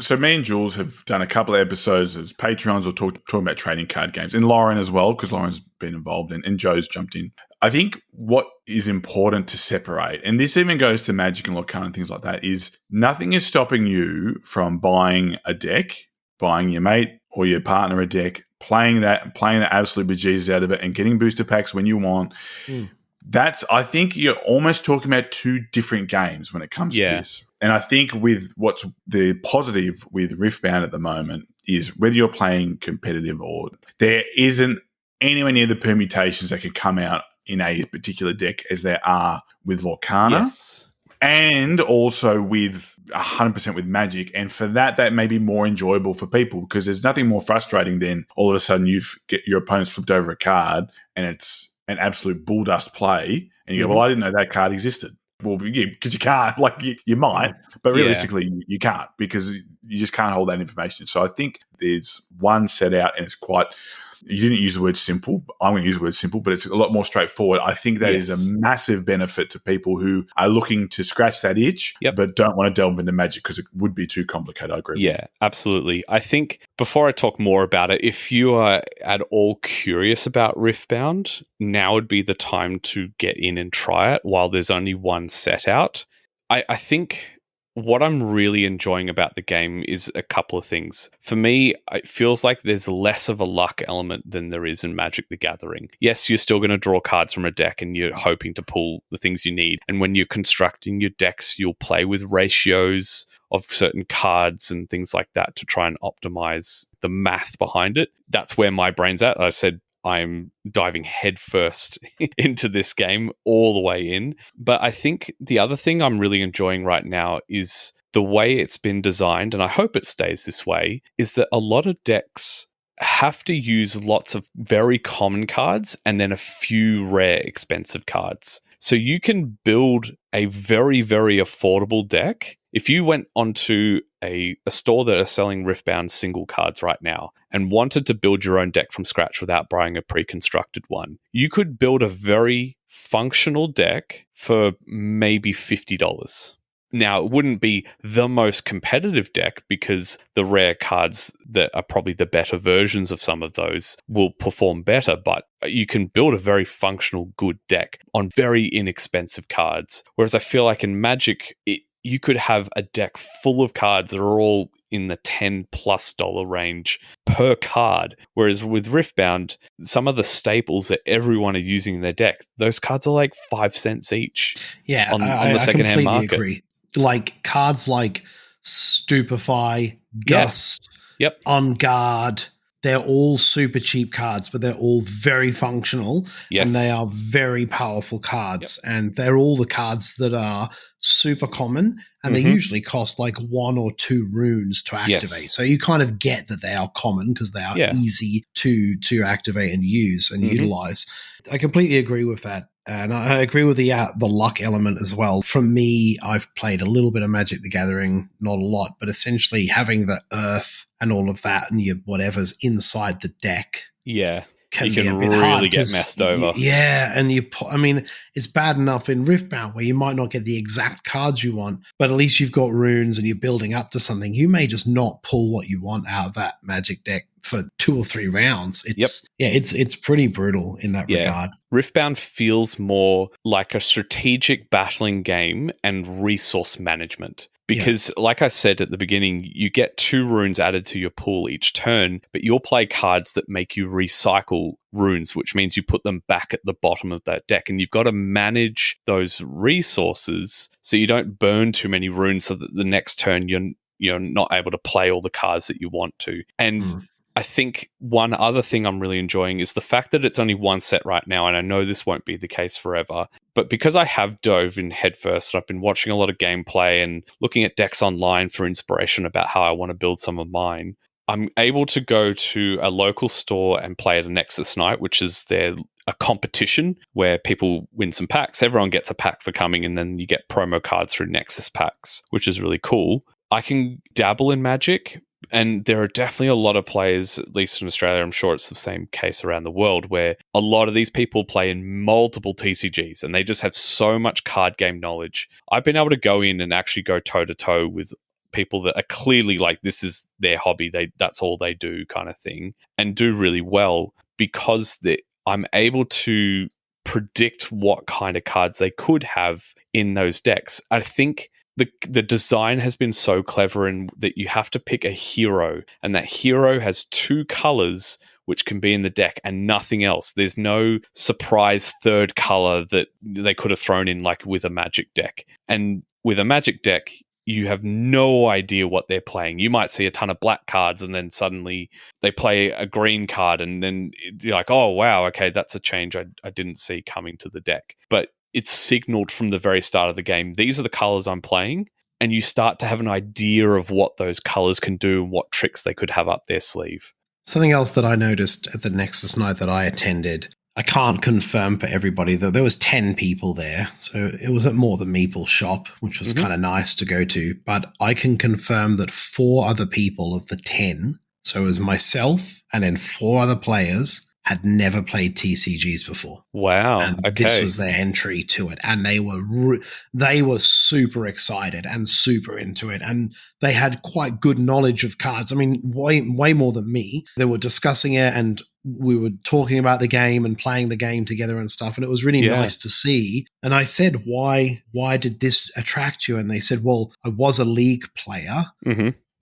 So me and Jules have done a couple of episodes as Patreons or talking about trading card games. And Lauren as well, because Lauren's been involved and Joe's jumped in. I think what is important to separate, and this even goes to Magic and Lorcana and things like that, is nothing is stopping you from buying a deck, buying your mate or your partner a deck, playing the absolute bejesus out of it and getting booster packs when you want. I think you're almost talking about 2 different games when it comes to this. And I think with what's the positive with Riftbound at the moment is whether you're playing competitive or there isn't anywhere near the permutations that can come out in a particular deck as there are with Lorcana. Yes. And also with 100% with Magic. And for that may be more enjoyable for people because there's nothing more frustrating than all of a sudden you get your opponent's flipped over a card and it's an absolute bulldust play, and you go, well, I didn't know that card existed. Well, because you can't. Like, you might, but realistically, you can't because you just can't hold that information. So I think there's one set out, and it's quite – you didn't use the word simple. I'm going to use the word simple, but it's a lot more straightforward. I think that is a massive benefit to people who are looking to scratch that itch but don't want to delve into Magic because it would be too complicated. I agree. Yeah, absolutely. I think before I talk more about it, if you are at all curious about Riftbound, now would be the time to get in and try it while there's only one set out. I think what I'm really enjoying about the game is a couple of things. For me, it feels like there's less of a luck element than there is in Magic the Gathering. Yes, you're still going to draw cards from a deck and you're hoping to pull the things you need. And when you're constructing your decks, you'll play with ratios of certain cards and things like that to try and optimize the math behind it. That's where my brain's at. I said, I'm diving headfirst into this game all the way in. But I think the other thing I'm really enjoying right now is the way it's been designed, and I hope it stays this way, is that a lot of decks have to use lots of very common cards and then a few rare expensive cards. So you can build a very, very affordable deck. If you went onto a store that are selling Riftbound single cards right now and wanted to build your own deck from scratch without buying a pre-constructed one, you could build a very functional deck for maybe $50. Now, it wouldn't be the most competitive deck because the rare cards that are probably the better versions of some of those will perform better, but you can build a very functional, good deck on very inexpensive cards. Whereas I feel like in Magic, you could have a deck full of cards that are all in the $10+ range per card. Whereas with Riftbound, some of the staples that everyone is using in their deck, those cards are like 5 cents each. Yeah, on the secondhand market. Agree. Like cards like Stupefy, Gust, On Guard, they're all super cheap cards, but they're all very functional and they are very powerful cards. And they're all the cards that are super common and they usually cost like 1 or 2 runes to activate. So you kind of get that they are common because they are easy to activate and use and utilize. I completely agree with that. And I agree with the luck element as well. From me, I've played a little bit of Magic the Gathering, not a lot, but essentially having the earth and all of that and your whatever's inside the deck. Yeah. Can you be can a bit really hard get messed over. And it's bad enough in Riftbound where you might not get the exact cards you want, but at least you've got runes and you're building up to something. You may just not pull what you want out of that Magic deck for 2 or 3 rounds. It's pretty brutal in that regard. Riftbound feels more like a strategic battling game and resource management. Because, like I said at the beginning, you get 2 runes added to your pool each turn, but you'll play cards that make you recycle runes, which means you put them back at the bottom of that deck. And you've got to manage those resources so you don't burn too many runes so that the next turn you're not able to play all the cards that you want to. And I think one other thing I'm really enjoying is the fact that it's only one set right now, and I know this won't be the case forever, but because I have dove in headfirst, I've been watching a lot of gameplay and looking at decks online for inspiration about how I want to build some of mine. I'm able to go to a local store and play at a Nexus night, which is a competition where people win some packs. Everyone gets a pack for coming, and then you get promo cards through Nexus packs, which is really cool. I can dabble in Magic, and there are definitely a lot of players, at least in Australia, I'm sure it's the same case around the world, where a lot of these people play in multiple TCGs and they just have so much card game knowledge. I've been able to go in and actually go toe-to-toe with people that are clearly like, this is their hobby, that's all they do kind of thing, and do really well because I'm able to predict what kind of cards they could have in those decks. I think the design has been so clever in that you have to pick a hero, and that hero has 2 colors which can be in the deck and nothing else. There's no surprise third color that they could have thrown in like with a Magic deck. And with a Magic deck, you have no idea what they're playing. You might see a ton of black cards and then suddenly they play a green card and then you're like, oh, wow, okay, that's a change I didn't see coming to the deck. But it's signaled from the very start of the game, these are the colors I'm playing, and you start to have an idea of what those colors can do and what tricks they could have up their sleeve. Something else that I noticed at the Nexus night that I attended, I can't confirm for everybody, though there was 10 people there, so it was at More Than Meeple's shop, which was kind of nice to go to, but I can confirm that 4 other people of the 10, so it was myself and then 4 other players, had never played TCGs before. Wow. And okay. This was their entry to it. And they were super excited and super into it. And they had quite good knowledge of cards. I mean, way more than me. They were discussing it and we were talking about the game and playing the game together and stuff. And it was really nice to see. And I said, why did this attract you? And they said, well, I was a League player,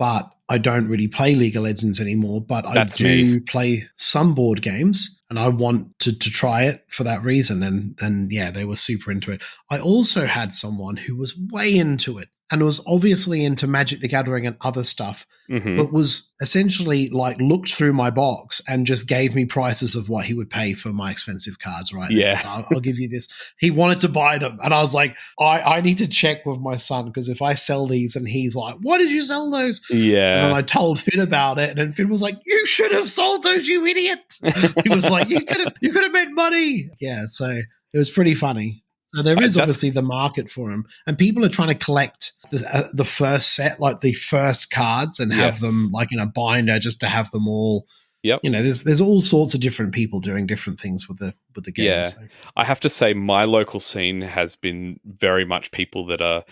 but I don't really play League of Legends anymore, but I do play some board games and I want to try it for that reason. And yeah, they were super into it. I also had someone who was way into it and was obviously into Magic the Gathering and other stuff, but was essentially like looked through my box and just gave me prices of what he would pay for my expensive cards, right? Yeah. So I'll give you this. He wanted to buy them. And I was like, I need to check with my son because if I sell these and he's like, why did you sell those? Yeah. And then I told Finn about it, and then Finn was like, "You should have sold those, you idiot!" He was like, "You could have made money." Yeah, so it was pretty funny. So there is obviously the market for them, and people are trying to collect the first set, like the first cards, and have them like in a binder just to have them all. Yep. You know, there's all sorts of different people doing different things with the game. Yeah, so. I have to say, my local scene has been very much people that are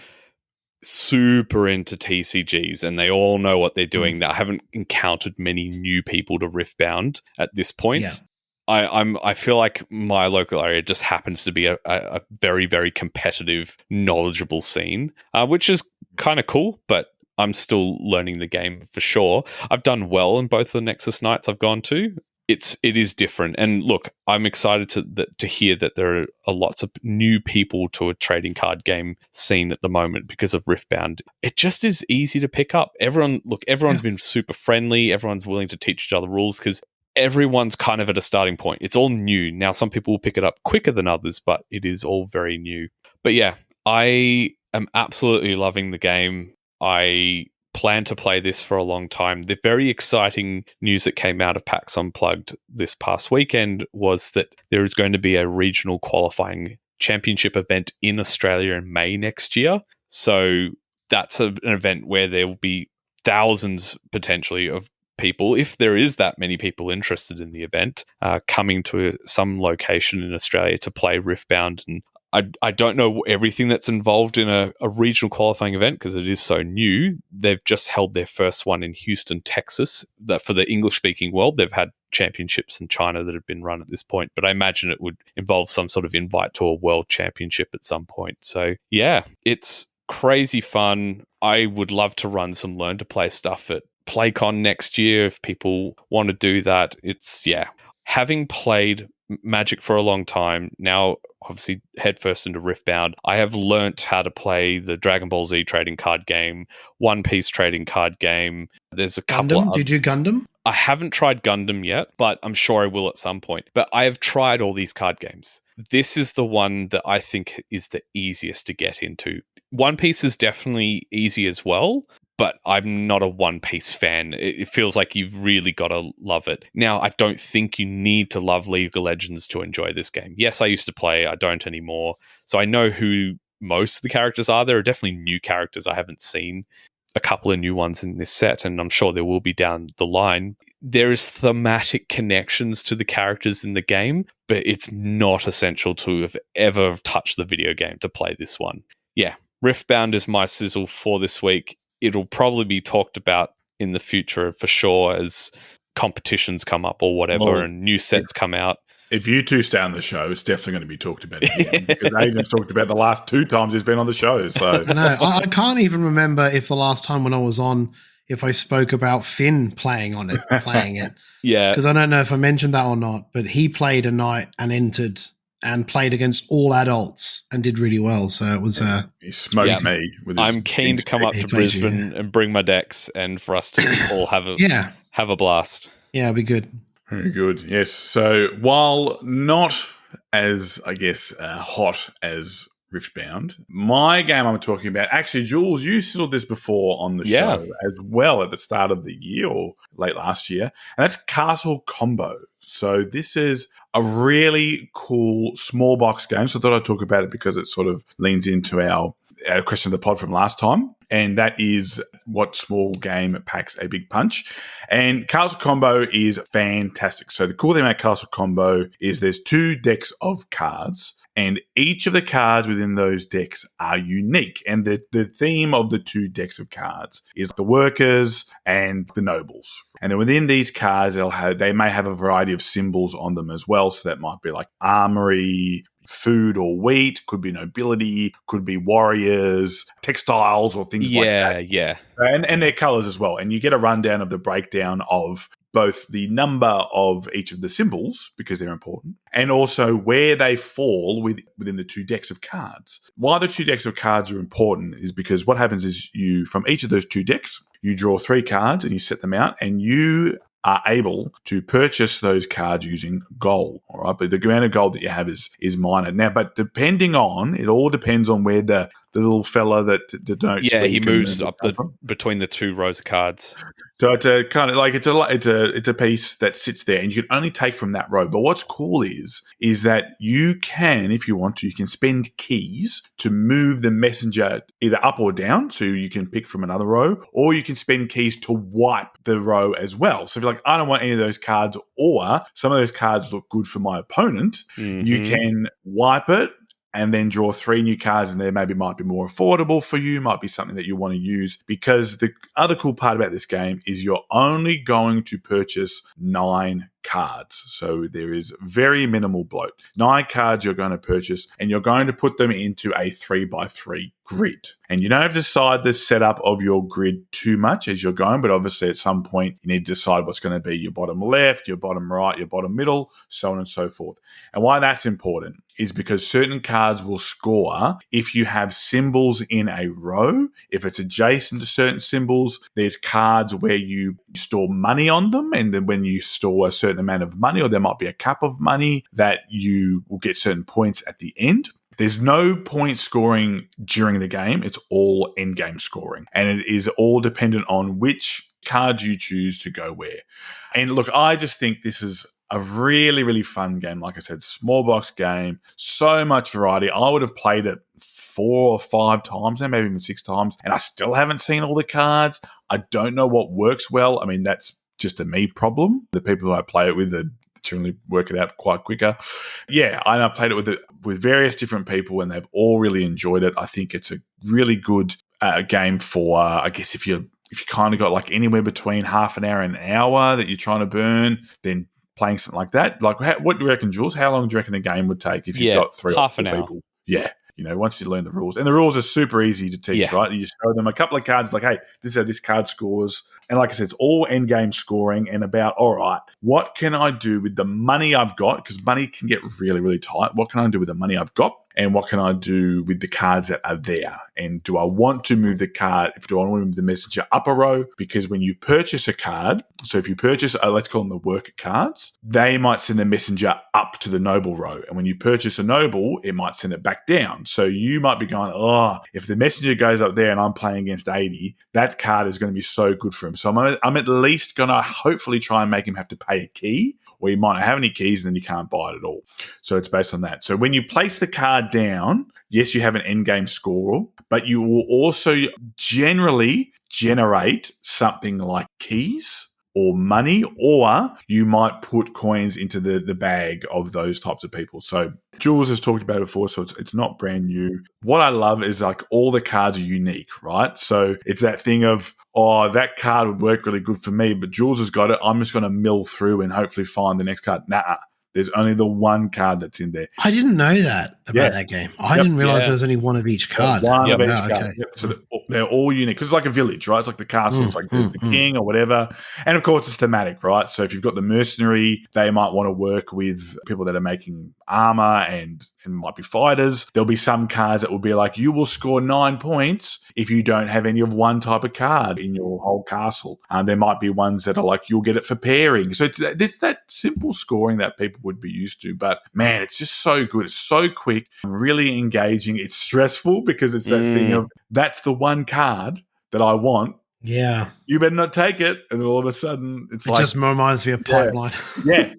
super into TCGs and they all know what they're doing. I haven't encountered many new people to Riftbound at this point. Yeah. I feel like my local area just happens to be a very, very competitive, knowledgeable scene, which is kind of cool, but I'm still learning the game for sure. I've done well in both the Nexus nights I've gone to. It is different. And look, I'm excited to hear that there are lots of new people to a trading card game scene at the moment because of Riftbound. It just is easy to pick up. Everyone's been super friendly. Everyone's willing to teach each other rules because everyone's kind of at a starting point. It's all new. Now, some people will pick it up quicker than others, but it is all very new. But yeah, I am absolutely loving the game. I plan to play this for a long time. The very exciting news that came out of PAX Unplugged this past weekend was that there is going to be a regional qualifying championship event in Australia in May next year. So that's an event where there will be thousands potentially of people, if there is that many people interested in the event, coming to some location in Australia to play Riftbound. And I don't know everything that's involved in a regional qualifying event because it is so new. They've just held their first one in Houston, Texas. That for the English-speaking world, they've had championships in China that have been run at this point, but I imagine it would involve some sort of invite to a world championship at some point. So yeah, it's crazy fun. I would love to run some Learn to Play stuff at PlayCon next year if people want to do that. Having played Magic for a long time, now obviously headfirst into Riftbound, I have learnt how to play the Dragon Ball Z trading card game, One Piece trading card game. There's a couple Gundam? Did you Gundam? I haven't tried Gundam yet, but I'm sure I will at some point. But I have tried all these card games. This is the one that I think is the easiest to get into. One Piece is definitely easy as well, but I'm not a One Piece fan. It feels like you've really got to love it. Now, I don't think you need to love League of Legends to enjoy this game. Yes, I used to play. I don't anymore. So I know who most of the characters are. There are definitely new characters I haven't seen. A couple of new ones in this set, and I'm sure there will be down the line. There is thematic connections to the characters in the game, but it's not essential to have ever touched the video game to play this one. Yeah, Riftbound is my sizzle for this week. It'll probably be talked about in the future for sure as competitions come up or whatever, and new sets come out. If you two stay on the show, it's definitely going to be talked about again. Because Adrian's talked about the last 2 times he's been on the show. So I know. I can't even remember if the last time when I was on, if I spoke about Finn playing it. Yeah. Because I don't know if I mentioned that or not, but he played a night and entered and played against all adults and did really well. So it was he smoked me with his I'm keen to come up to Brisbane and bring my decks and for us to all have a blast. Yeah, it'll be good. Very good. Yes. So while not as, I guess, hot as Riftbound, my game I'm talking about, actually, Jules, you settled this before on the show as well at the start of the year or late last year, and that's Castle Combo. So this is a really cool small box game. So I thought I'd talk about it because it sort of leans into our question of the pod from last time. And that is what small game packs a big punch. And Castle Combo is fantastic. So the cool thing about Castle Combo is there's 2 decks of cards, and each of the cards within those decks are unique. And the theme of the 2 decks of cards is the workers and the nobles. And then within these cards, they may have a variety of symbols on them as well. So that might be like armory, food or wheat, could be nobility, could be warriors, textiles or things like that. Yeah. And their colors as well. And you get a rundown of the breakdown of both the number of each of the symbols, because they're important, and also where they fall within the 2 decks of cards. Why the 2 decks of cards are important is because what happens is from each of those 2 decks, you draw 3 cards and you set them out, and you are able to purchase those cards using gold, all right? But the amount of gold that you have is minor. Now, but it all depends on where the little fella that denotes. Yeah, he moves up between the 2 rows of cards. So it's a kind of like it's a piece that sits there, and you can only take from that row. But what's cool is that you can, if you want to, you can spend keys to move the messenger either up or down, so you can pick from another row, or you can spend keys to wipe the row as well. So if you're like, I don't want any of those cards, or some of those cards look good for my opponent, you can wipe it and then draw 3 new cards, and there might be more affordable for you, might be something that you want to use. Because the other cool part about this game is you're only going to purchase 9 cards. So there is very minimal bloat. 9 cards you're going to purchase, and you're going to put them into a 3x3 grid. And you don't have to decide the setup of your grid too much as you're going, but obviously at some point you need to decide what's going to be your bottom left, your bottom right, your bottom middle, so on and so forth. And why that's important is because certain cards will score if you have symbols in a row. If it's adjacent to certain symbols, there's cards where you store money on them, and then when you store a certain amount of money, or there might be a cap of money, that you will get certain points at the end. There's no point scoring during the game. It's all end game scoring. And it is all dependent on which cards you choose to go where. And look, I just think this is a really, really fun game. Like I said, small box game, so much variety. I would have played it 4 or 5 times now, maybe even 6 times, and I still haven't seen all the cards. I don't know what works well. I mean, that's just a me problem. The people who I play it with generally work it out quite quicker. Yeah, I played it with various different people, and they've all really enjoyed it. I think it's a really good game for, I guess, if you kind of got like anywhere between half an hour and an hour that you're trying to burn, then playing something like that. Like, what do you reckon, Jules? How long do you reckon a game would take if you've got 3 or 4 half an hour. people? Yeah. Once you learn the rules. And the rules are super easy to teach, right? You just show them a couple of cards like, hey, this is how this card scores. And like I said, it's all end game scoring and about, all right, what can I do with the money I've got? Because money can get really, really tight. What can I do with the money I've got? and what can I do with the cards that are there? And do I want to move the card? Do I want to move the messenger up a row? Because when you purchase a card, so if you purchase, let's call them the worker cards, they might send the messenger up to the noble row. And when you purchase a noble, it might send it back down. So you might be going, if the messenger goes up there and I'm playing against 80, that card is going to be so good for him. So I'm at least going to hopefully try and make him have to pay a key, or you might not have any keys and then you can't buy it at all. So it's based on that. So when you place the card down, yes, you have an endgame score, but you will also generally generate something like keys or money, or you might put coins into the bag of those types of people. So Jules has talked about it before, so it's not brand new. What I love is like all the cards are unique, right? So it's that thing of, that card would work really good for me, but Jules has got it. I'm just going to mill through and hopefully find the next card. Nah, there's only the one card that's in there. I didn't know that about that game. I didn't realize there was only one of each card. One of each card. Okay. Yep. So they're all unique because it's like a village, right? It's like the castle. It's like there's the king or whatever. And of course, it's thematic, right? So if you've got the mercenary, they might want to work with people that are making armor and might be fighters. There'll be some cards that will be like, you will score 9 points if you don't have any of one type of card in your whole castle. There might be ones that are like, you'll get it for pairing. So it's that simple scoring that people would be used to. But man, it's just so good. It's so quick, really engaging. It's stressful because it's that thing of, that's the one card that I want. Yeah. You better not take it. And then all of a sudden, it like, just reminds me of Pipeline. Yeah.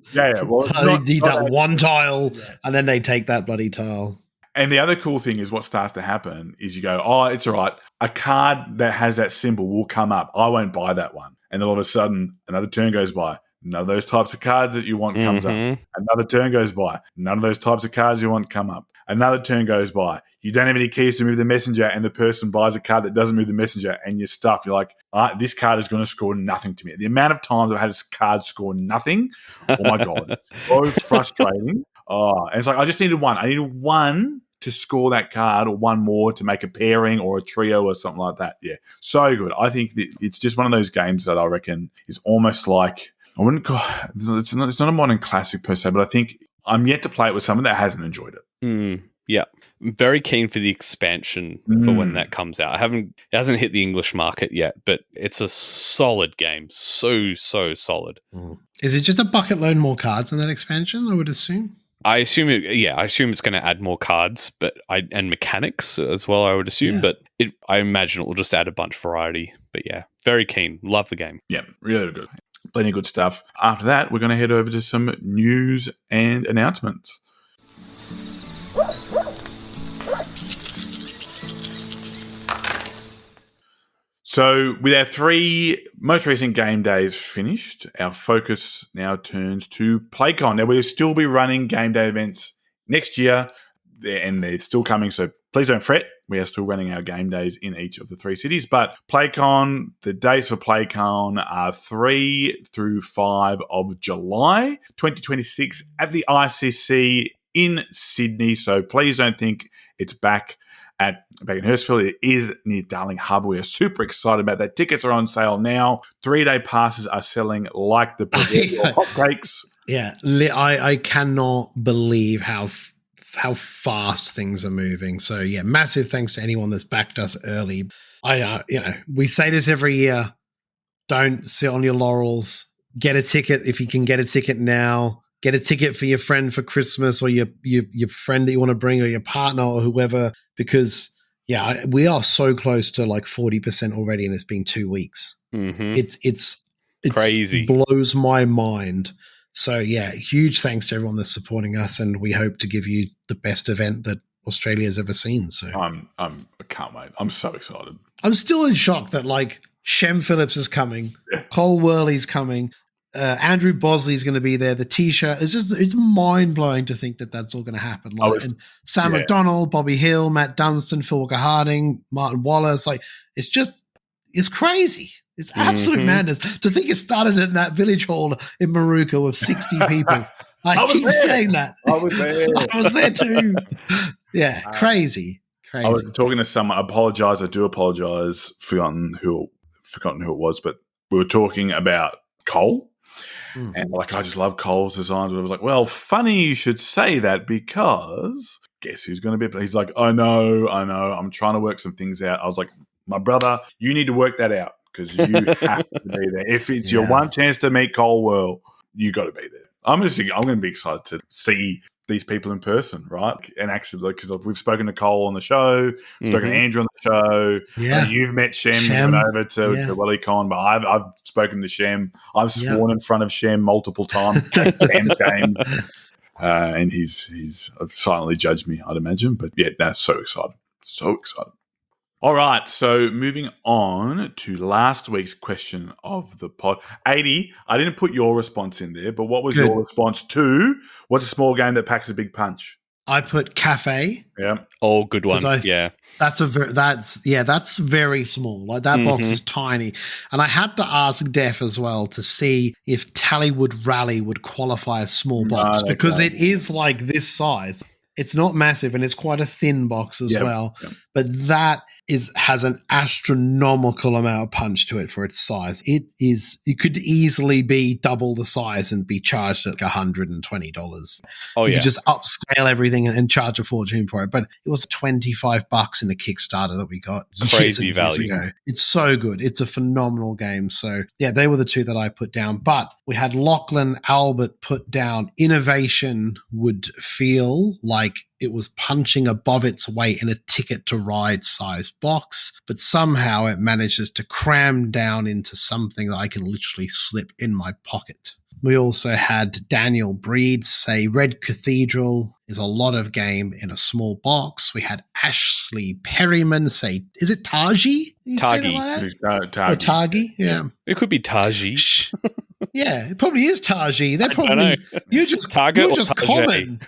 Well, they need that one tile, and then they take that bloody tile. And the other cool thing is what starts to happen is you go, it's all right. A card that has that symbol will come up. I won't buy that one. And then all of a sudden, another turn goes by. None of those types of cards that you want comes up. Another turn goes by. None of those types of cards you want come up. Another turn goes by. You don't have any keys to move the messenger, and the person buys a card that doesn't move the messenger, and you're stuffed. You're like, this card is going to score nothing to me. The amount of times I've had this card score nothing, oh my God, it's so frustrating. And it's like, I just needed one. I needed one to score that card, or one more to make a pairing or a trio or something like that. Yeah, so good. I think that it's just one of those games that I reckon is almost like, I wouldn't call it's not a modern classic per se, but I think I'm yet to play it with someone that hasn't enjoyed it. Yeah. I'm very keen for the expansion for when that comes out. It hasn't hit the English market yet, but it's a solid game. So solid. Is it just a bucket load more cards in that expansion, I would assume? I assume it's going to add more cards, and mechanics as well, I would assume. But I imagine it will just add a bunch of variety. But yeah, very keen. Love the game. Yeah, really good. Plenty of good stuff. After that, we're going to head over to some news and announcements. So with our 3 most recent game days finished, our focus now turns to PlayCon. Now, we'll still be running game day events next year, and they're still coming, so please don't fret. We are still running our game days in each of the 3 cities. But PlayCon, the dates for PlayCon are 3 through 5 of July 2026 at the ICC in Sydney. So please don't think it's back in Hurstville. It is near Darling Harbour. We are super excited about that. Tickets are on sale now. 3-day passes are selling like the hotcakes. Yeah, I cannot believe how fast things are moving. So yeah, massive thanks to anyone that's backed us early. We say this every year. Don't sit on your laurels. Get a ticket if you can get a ticket now. Get a ticket for your friend for Christmas, or your friend that you want to bring, or your partner or whoever, because we are so close to like 40% already, and it's been 2 weeks. It's crazy. It blows my mind. So yeah, huge thanks to everyone that's supporting us, and we hope to give you the best event that Australia's ever seen. So I can't wait. I'm so excited. I'm still in shock that like Shem Phillips is coming, Cole Worley's coming, Andrew Bosley's going to be there. The T-shirt it's mind blowing to think that that's all going to happen. And Sam McDonald, Bobby Hill, Matt Dunstan, Phil Walker Harding, Martin Wallace. Like it's crazy. It's absolute madness to think it started in that village hall in Maruka with 60 people. I keep saying that. I was there. I was there too. Yeah, crazy. I was talking to someone. I do apologize. Forgotten who it was, but we were talking about Cole. And like, I just love Cole's designs. I was like, well, funny you should say that, because guess who's going to be? He's like, I know. I'm trying to work some things out. I was like, my brother, you need to work that out because you have to be there. If it's your one chance to meet Cole World, you got to be there. I'm going to be excited to see these people in person, right? And actually, because we've spoken to Cole on the show, spoken to Andrew on the show. Yeah. You've met Shem. He went over to WellyCon, but I've spoken to Shem. I've sworn in front of Shem multiple times at Shem's games. And he's silently judged me, I'd imagine. But yeah, that's so excited. So excited. All right, so moving on to last week's question of the pod. 80, I didn't put your response in there, but what was your response to what's a small game that packs a big punch? I put cafe. Yeah. Oh, good one. That's very small. Like that box is tiny. And I had to ask Def as well to see if Tallywood Rally would qualify as small box because it is like this size. It's not massive and it's quite a thin box as well. Yep. But that has an astronomical amount of punch to it for its size. It could easily be double the size and be charged at $120. Oh, yeah. You just upscale everything and charge a fortune for it. But it was $25 in the Kickstarter that we got crazy value. Ago. It's so good. It's a phenomenal game. So yeah, they were the two that I put down. But we had Lachlan Albert put down Innovation would feel like it was punching above its weight in a Ticket to Ride size box, but somehow it manages to cram down into something that I can literally slip in my pocket. We also had Daniel Breed say Red Cathedral is a lot of game in a small box. We had Ashley Perryman say, is it Taji? Tagi. Tagi, yeah. It could be Taji. Yeah, it probably is Taji. They're probably you're just common.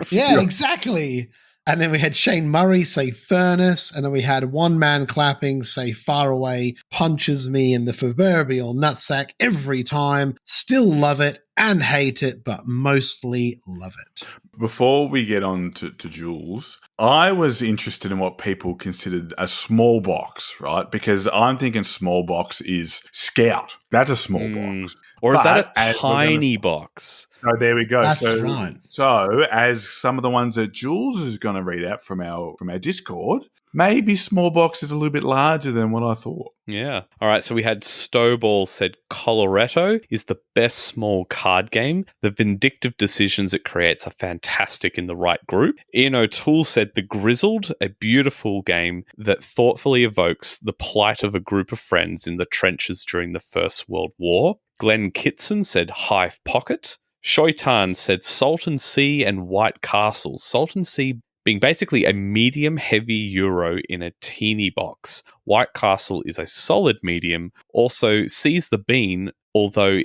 Yeah, exactly. And then we had Shane Murray say Furnace, and then we had One Man Clapping say Far Away punches me in the proverbial nutsack every time. Still love it and hate it, but mostly love it. Before we get on to Jules, I was interested in what people considered a small box, right? Because I'm thinking small box is Scout. That's a small box. Or is that a tiny box? Oh, there we go. That's right. So, as some of the ones that Jules is going to read out from our Discord, maybe small box is a little bit larger than what I thought. Yeah. All right. So we had Stowball said Coloretto is the best small card game. The vindictive decisions it creates are fantastic in the right group. Ian O'Toole said The Grizzled, a beautiful game that thoughtfully evokes the plight of a group of friends in the trenches during the First World War. Glenn Kitson said Hive Pocket. Shoitan said Salton Sea and White Castle. Salton Sea being basically a medium heavy euro in a teeny box. White Castle is a solid medium, also Seize the Bean, although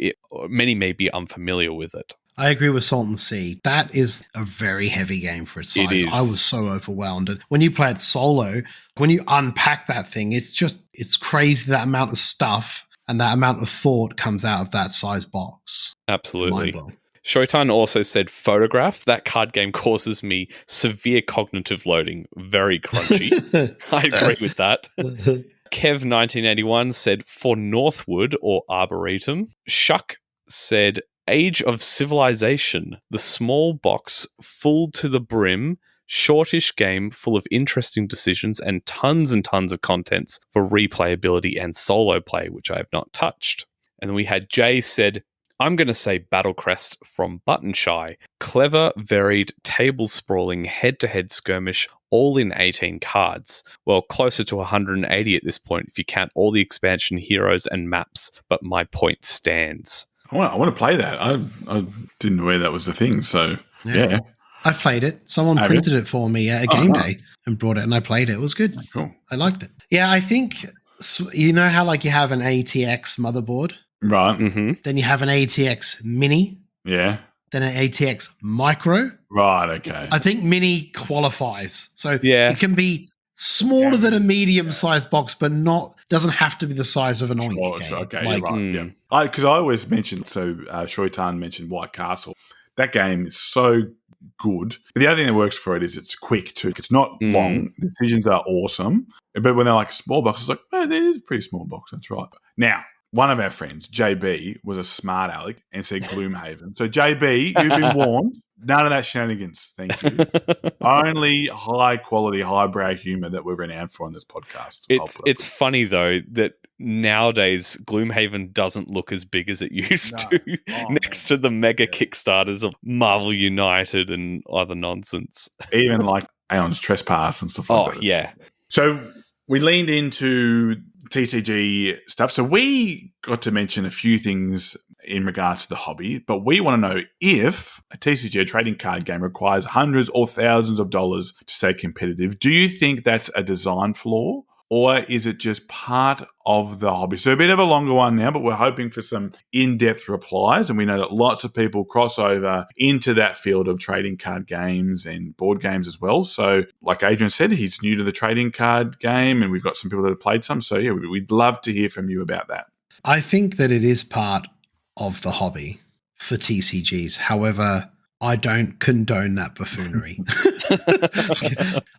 many may be unfamiliar with it. I agree with Salton Sea. That is a very heavy game for its size. It is. I was so overwhelmed. And when you play it solo, when you unpack that thing, it's crazy that amount of stuff and that amount of thought comes out of that size box. Absolutely. Shoitan also said Photograph. That card game causes me severe cognitive loading. Very crunchy. I agree with that. Kev1981 said For Northwood or Arboretum. Shuck said Age of Civilization. The small box full to the brim. Shortish game full of interesting decisions and tons of contents for replayability and solo play, which I have not touched. And then we had Jay said, I'm going to say Battlecrest from Buttonshy. Clever, varied, table-sprawling, head-to-head skirmish, all in 18 cards. Well, closer to 180 at this point if you count all the expansion heroes and maps, but my point stands. I want to play that. I didn't know that was the thing, so yeah. I've played it. Someone printed it for me at a game day and brought it, and I played it. It was good. Cool. I liked it. Yeah, I think, you know how like you have an ATX motherboard? Right. Mm-hmm. Then you have an ATX Mini. Yeah. Then an ATX Micro. Right, okay. I think Mini qualifies. So it can be smaller than a medium-sized box, but doesn't have to be the size of an Oink game. Okay, like, right. Yeah. Because I always mentioned, Shoitan mentioned White Castle. That game is so good. But the other thing that works for it is it's quick too. It's not long. The decisions are awesome. But when they're like a small box, it's like, it is a pretty small box. That's right. Now, one of our friends, JB, was a smart aleck and said Gloomhaven. So, JB, you've been warned. None of that shenanigans. Thank you. Only high quality, highbrow humor that we're renowned for on this podcast. It's funny though that nowadays Gloomhaven doesn't look as big as it used to next to the mega Kickstarters of Marvel United and other nonsense. Even like Aeon's Trespass and stuff like that. Oh, yeah. So we leaned into TCG stuff. So we got to mention a few things in regard to the hobby, but we want to know if a TCG, a trading card game, requires hundreds or thousands of dollars to stay competitive. Do you think that's a design flaw, or is it just part of the hobby? So a bit of a longer one now, but we're hoping for some in-depth replies. And we know that lots of people cross over into that field of trading card games and board games as well. So like Adrian said, he's new to the trading card game, and we've got some people that have played some. So yeah, we'd love to hear from you about that. I think that it is part of the hobby for TCGs. However, I don't condone that buffoonery.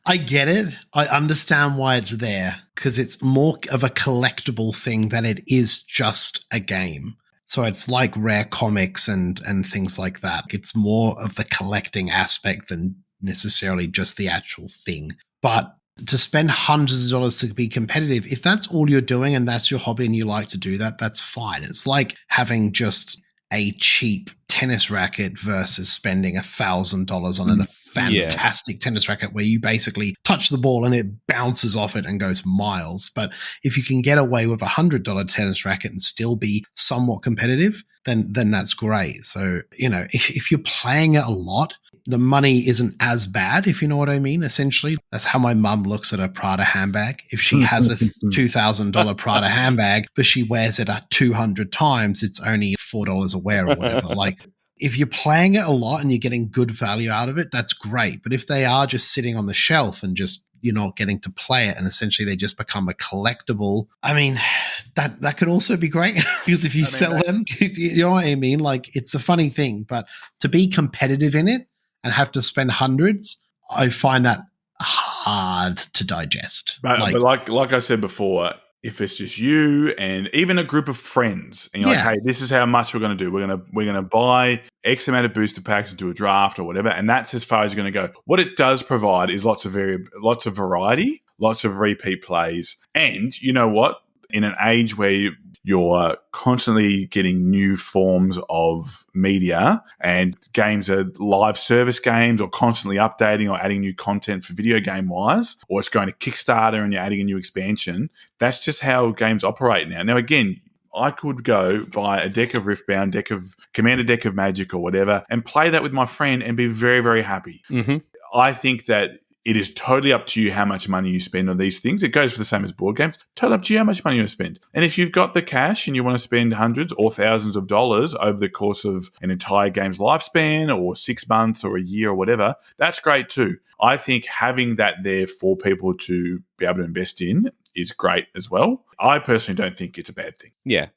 I get it. I understand why it's there, because it's more of a collectible thing than it is just a game. So it's like rare comics and things like that. It's more of the collecting aspect than necessarily just the actual thing. But to spend hundreds of dollars to be competitive, if that's all you're doing and that's your hobby and you like to do that, that's fine. It's like having just a cheap tennis racket versus spending $1,000 on a fantastic tennis racket where you basically touch the ball and it bounces off it and goes miles. But if you can get away with $100 tennis racket and still be somewhat competitive, then that's great. So, if you're playing it a lot, the money isn't as bad, if you know what I mean. Essentially, that's how my mum looks at a Prada handbag. If she has a $2,000 Prada handbag, but she wears it 200 times, it's only $4 a wear or whatever. Like, if you're playing it a lot and you're getting good value out of it, that's great. But if they are just sitting on the shelf and just you're not getting to play it and essentially they just become a collectible, I mean, that could also be great because if you sell them, you know what I mean? Like, it's a funny thing, but to be competitive in it and have to spend hundreds, I find that hard to digest. But like I said before, if it's just you and even a group of friends, and you're like, hey, this is how much we're going to do. We're going to buy X amount of booster packs and do a draft or whatever, and that's as far as you're going to go. What it does provide is lots of variety, lots of repeat plays, and you know what? In an age where you're constantly getting new forms of media and games are live service games or constantly updating or adding new content for video game wise, or it's going to Kickstarter and you're adding a new expansion. That's just how games operate now. Now, again, I could go buy a deck of Riftbound, Commander deck of Magic or whatever and play that with my friend and be very, very happy. Mm-hmm. I think that it is totally up to you how much money you spend on these things. It goes for the same as board games. Totally up to you how much money you want to spend. And if you've got the cash and you want to spend hundreds or thousands of dollars over the course of an entire game's lifespan or 6 months or a year or whatever, that's great too. I think having that there for people to be able to invest in is great as well. I personally don't think it's a bad thing. Yeah,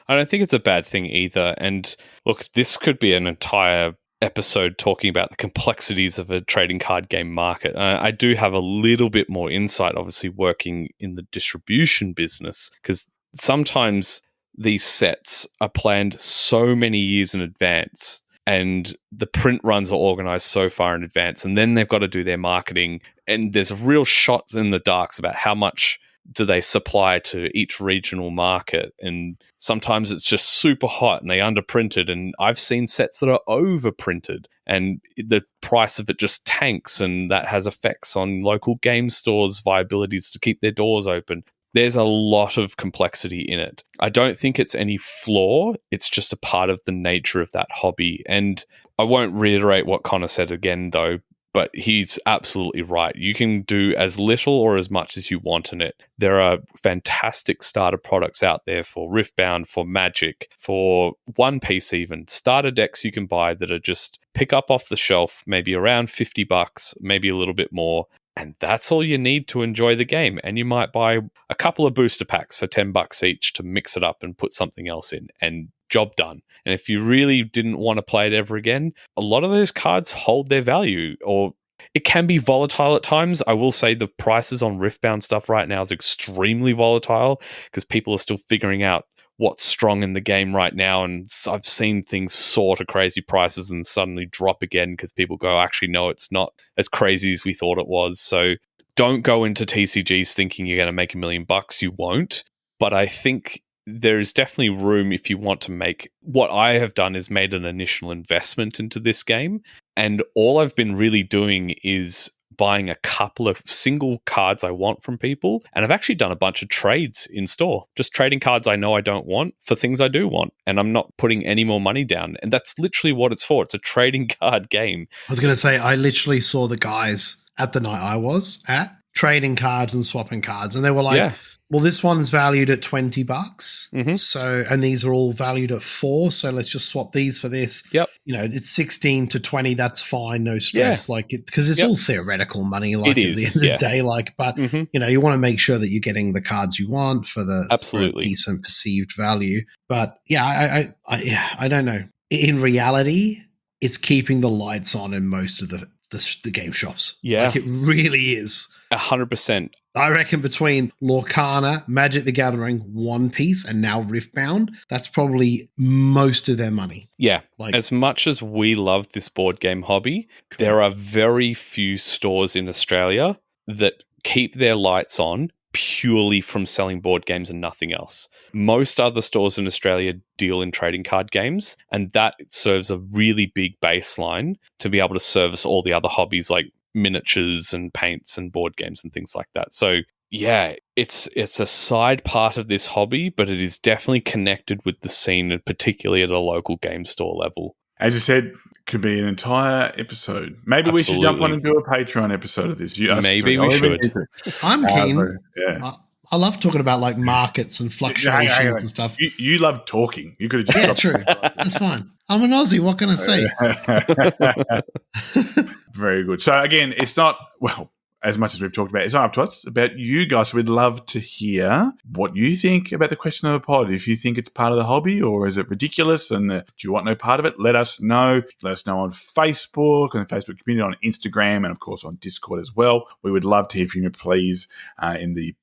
I don't think it's a bad thing either. And look, this could be an entire episode talking about the complexities of a trading card game market. I do have a little bit more insight, obviously, working in the distribution business, because sometimes these sets are planned so many years in advance and the print runs are organized so far in advance, and then they've got to do their marketing, and there's a real shot in the darks about how much do they supply to each regional market, and sometimes it's just super hot and they underprinted, and I've seen sets that are overprinted and the price of it just tanks, and that has effects on local game stores' viabilities to keep their doors open. There's a lot of complexity in it. I don't think it's any flaw. It's just a part of the nature of that hobby. And I won't reiterate what Connor said again, though, but he's absolutely right. You can do as little or as much as you want in it. There are fantastic starter products out there for Riftbound, for Magic, for One Piece even. Starter decks you can buy that are just pick up off the shelf, maybe around $50, maybe a little bit more. And that's all you need to enjoy the game. And you might buy a couple of booster packs for $10 each to mix it up and put something else in, and job done. And if you really didn't want to play it ever again, a lot of those cards hold their value, or it can be volatile at times. I will say the prices on Riftbound stuff right now is extremely volatile because people are still figuring out what's strong in the game right now. And I've seen things soar to crazy prices and suddenly drop again because people go, actually, no, it's not as crazy as we thought it was. So don't go into TCGs thinking you're going to make $1 million. You won't. But I think there is definitely room if you want to make. What I have done is made an initial investment into this game. And all I've been really doing is buying a couple of single cards I want from people. And I've actually done a bunch of trades in store, just trading cards I know I don't want for things I do want. And I'm not putting any more money down. And that's literally what it's for. It's a trading card game. I was going to say, I literally saw the guys at the night I was at trading cards and swapping cards. And they were like, well, this one's valued at $20. Mm-hmm. So, and these are all valued at $4. So let's just swap these for this. Yep. You know, it's 16 to 20. That's fine. No stress. Yeah. Like, because it's all theoretical money. Like, it at the is, end of the day, like, but you know, you want to make sure that you're getting the cards you want for the absolutely for a decent perceived value. But yeah, I don't know. In reality, it's keeping the lights on in most of the game shops. Yeah, like it really is. 100%. I reckon between Lorcana, Magic the Gathering, One Piece, and now Riftbound, that's probably most of their money. Yeah. Like, as much as we love this board game hobby, there are very few stores in Australia that keep their lights on purely from selling board games and nothing else. Most other stores in Australia deal in trading card games, and that serves a really big baseline to be able to service all the other hobbies like miniatures and paints and board games and things like that. So yeah, it's a side part of this hobby, but it is definitely connected with the scene, and particularly at a local game store level. As you said, could be an entire episode. Maybe we should jump on and do a Patreon episode of this. Maybe we should. I'm keen. Yeah. I love talking about like markets and fluctuations and stuff. You love talking. You could have just true. That's fine. I'm an Aussie. What can I say? Very good. So again, it's not, well, as much as we've talked about, it's not up to us. It's about you guys. So we'd love to hear what you think about the question of the pod. If you think it's part of the hobby or is it ridiculous and do you want no part of it, let us know. Let us know on Facebook, on the Facebook community, on Instagram, and of course on Discord as well. We would love to hear from you, please, in the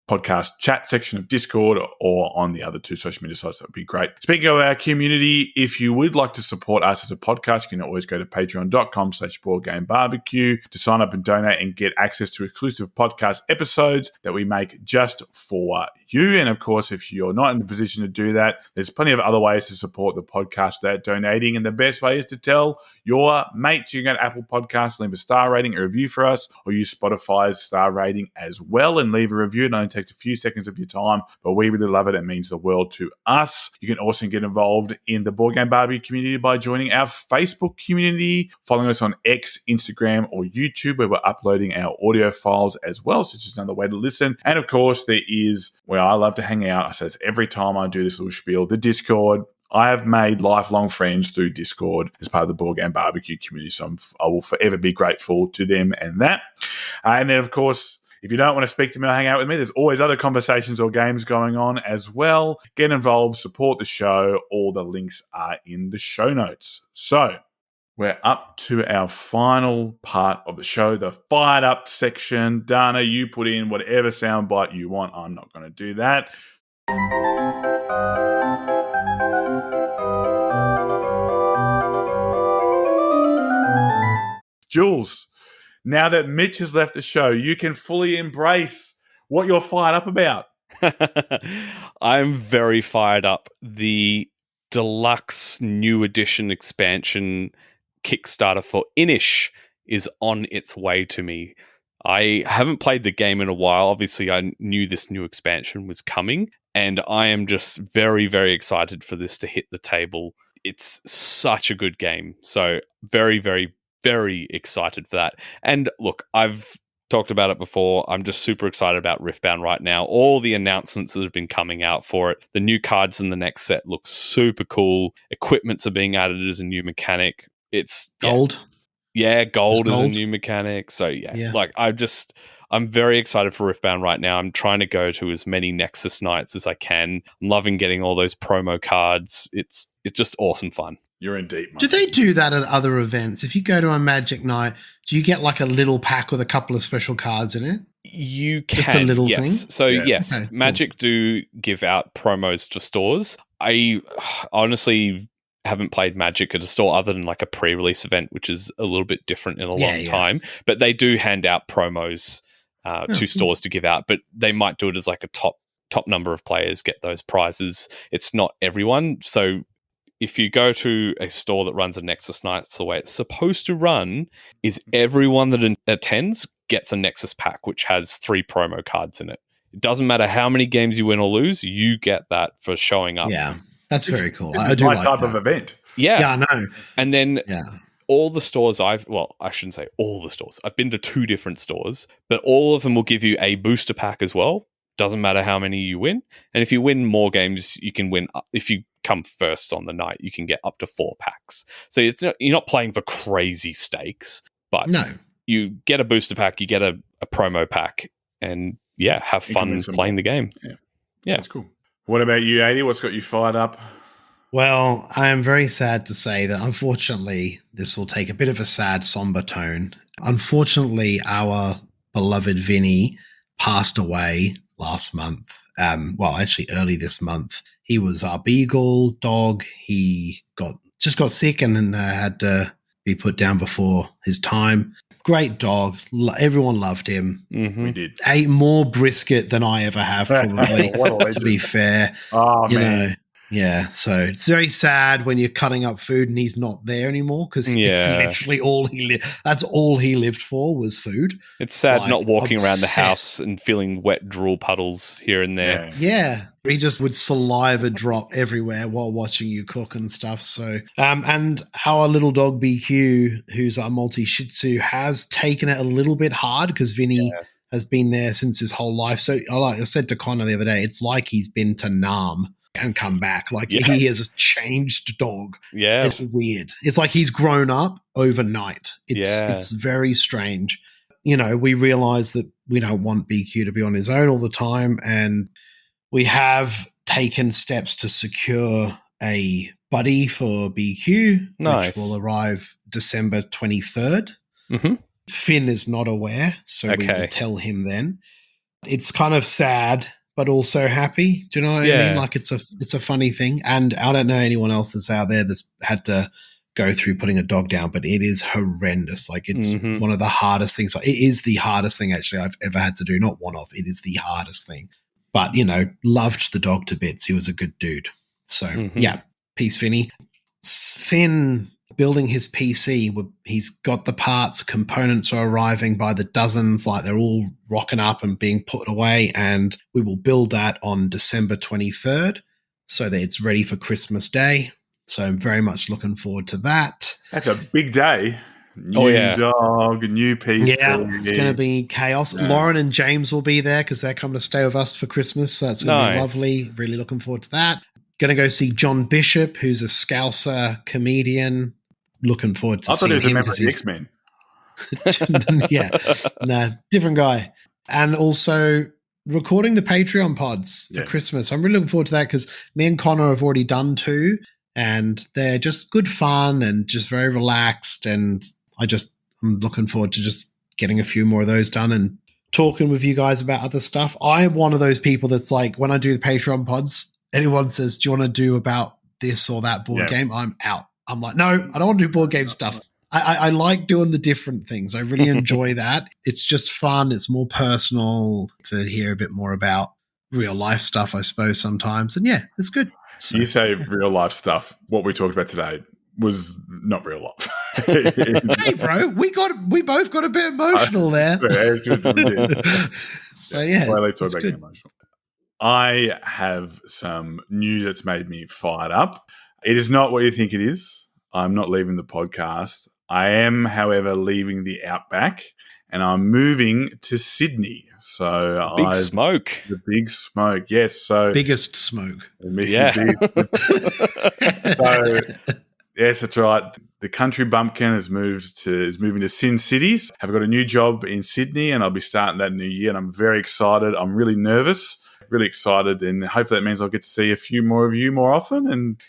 podcast chat section of Discord or on the other two social media sites. That would be great. Speaking of our community, if you would like to support us as a podcast, you can always go to patreon.com/boardgamebarbecue to sign up and donate and get access to exclusive podcast episodes that we make just for you. And of course, if you're not in the position to do that, there's plenty of other ways to support the podcast without donating. And the best way is to tell your mates. You can go to Apple Podcasts, leave a star rating, a review for us, or use Spotify's star rating as well and leave a review. It only takes a few seconds of your time, but we really love it. It means the world to us. You can also get involved in the Board Game Barbecue community by joining our Facebook community, following us on X, Instagram, or YouTube, where we're uploading our audio files as well. So it's just another way to listen. And of course, there is where I love to hang out. I say this every time I do this little spiel, the Discord. I have made lifelong friends through Discord as part of the Board Game Barbecue community, so I will forever be grateful to them and that. And then, of course, if you don't want to speak to me or hang out with me, there's always other conversations or games going on as well. Get involved, support the show. All the links are in the show notes. So we're up to our final part of the show, the fired up section. Dana, you put in whatever soundbite you want. I'm not going to do that. Jules, now that Mitch has left the show, you can fully embrace what you're fired up about. I'm very fired up. The deluxe new edition expansion Kickstarter for Inish is on its way to me. I haven't played the game in a while. Obviously, I knew this new expansion was coming, and I am just very, very excited for this to hit the table. It's such a good game. So very, very, very excited for that. And look, I've talked about it before. I'm just super excited about Riftbound right now. All the announcements that have been coming out for it. The new cards in the next set look super cool. Equipments are being added as a new mechanic. It's gold. Yeah, gold is a new mechanic. So like I'm very excited for Riftbound right now. I'm trying to go to as many Nexus nights as I can. I'm loving getting all those promo cards. It's just awesome fun. You're in deep, mate. Do they do that at other events? If you go to a Magic night, do you get like a little pack with a couple of special cards in it? You can. Just a little yes. thing? So, Yeah. yes, Okay, cool. Magic do give out promos to stores. I honestly haven't played Magic at a store other than like a pre-release event, which is a little bit different in a long time. But they do hand out promos to stores to give out, but they might do it as like a top number of players get those prizes. It's not everyone. So if you go to a store that runs a Nexus Nights the way it's supposed to run, is everyone that attends gets a Nexus pack, which has 3 promo cards in it. It doesn't matter how many games you win or lose, you get that for showing up. Yeah, that's very cool. This I is do my like type that. of event. Yeah, I know. And then Yeah. all the stores I shouldn't say all the stores. I've been to 2 different stores, but all of them will give you a booster pack as well. Doesn't matter how many you win. And if you win more games, you can win. If you come first on the night, you can get up to 4 packs. So you're not playing for crazy stakes, but No. you get a booster pack, you get a promo pack, and have fun playing the game. Yeah. That's cool. What about you, 80? What's got you fired up? Well, I am very sad to say that unfortunately this will take a bit of a sad, somber tone. Unfortunately, our beloved Vinny passed away last month. Actually early this month. He was our beagle dog. He got sick and had to be put down before his time. Great dog. Everyone loved him. Mm-hmm. We did. Ate more brisket than I ever have, probably, What a legend. to be fair. Oh, you man. know, yeah, so it's very sad when you're cutting up food and he's not there anymore because it's literally all that's all he lived for was food. It's sad not walking around the obsessed. house and feeling wet drool puddles here and there. Yeah. He just would saliva drop everywhere while watching you cook and stuff. So, and our little dog BQ, who's our multi Shih Tzu, has taken it a little bit hard because Vinny has been there since his whole life. So, like I said to Connor the other day, it's like he's been to Nam and come back. Like he is a changed dog. Yeah. It's weird. It's like he's grown up overnight. It's very strange. You know, we realize that we don't want BQ to be on his own all the time, and we have taken steps to secure a buddy for BQ, which will arrive December 23rd. Mm-hmm. Finn is not aware, so we will tell him then. It's kind of sad, but also happy. Do you know what I mean? Like it's a funny thing. And I don't know anyone else that's out there that's had to go through putting a dog down, but it is horrendous. Like it's one of the hardest things. It is the hardest thing actually I've ever had to do. Not one of. It is the hardest thing. But, you know, loved the dog to bits. He was a good dude. So, peace, Finny. Finn building his PC. He's got the parts. Components are arriving by the dozens. Like they're all rocking up and being put away. And we will build that on December 23rd so that it's ready for Christmas Day. So I'm very much looking forward to that. That's a big day. New dog, new PC. Yeah, it's going to be chaos. Yeah. Lauren and James will be there because they're coming to stay with us for Christmas. So that's going to be lovely. Really looking forward to that. Going to go see John Bishop, who's a Scouser comedian. Looking forward to seeing him. I thought he was a member of X-Men. the No, different guy. And also recording the Patreon pods for Christmas. I'm really looking forward to that because me and Connor have already done 2. And they're just good fun and just very relaxed. And I'm looking forward to just getting a few more of those done and talking with you guys about other stuff. I'm one of those people that's like, when I do the Patreon pods, anyone says, do you want to do about this or that board game? I'm out. I'm like, no, I don't want to do board game stuff. I like doing the different things. I really enjoy that. It's just fun. It's more personal to hear a bit more about real life stuff, I suppose, sometimes. And yeah, it's good. So, you say real life stuff. What we talked about today was not real life. Hey, bro, we both got a bit emotional there. So yeah, talk about getting emotional. I have some news that's made me fired up. It is not what you think it is. I'm not leaving the podcast. I am, however, leaving the Outback, and I'm moving to Sydney. So big smoke. The big smoke, yes. So biggest smoke. Yeah. So yes, that's right. The country bumpkin is moving to Sin City. I've got a new job in Sydney, and I'll be starting that new year. And I'm very excited. I'm really nervous. Really excited, and hopefully that means I'll get to see a few more of you more often, and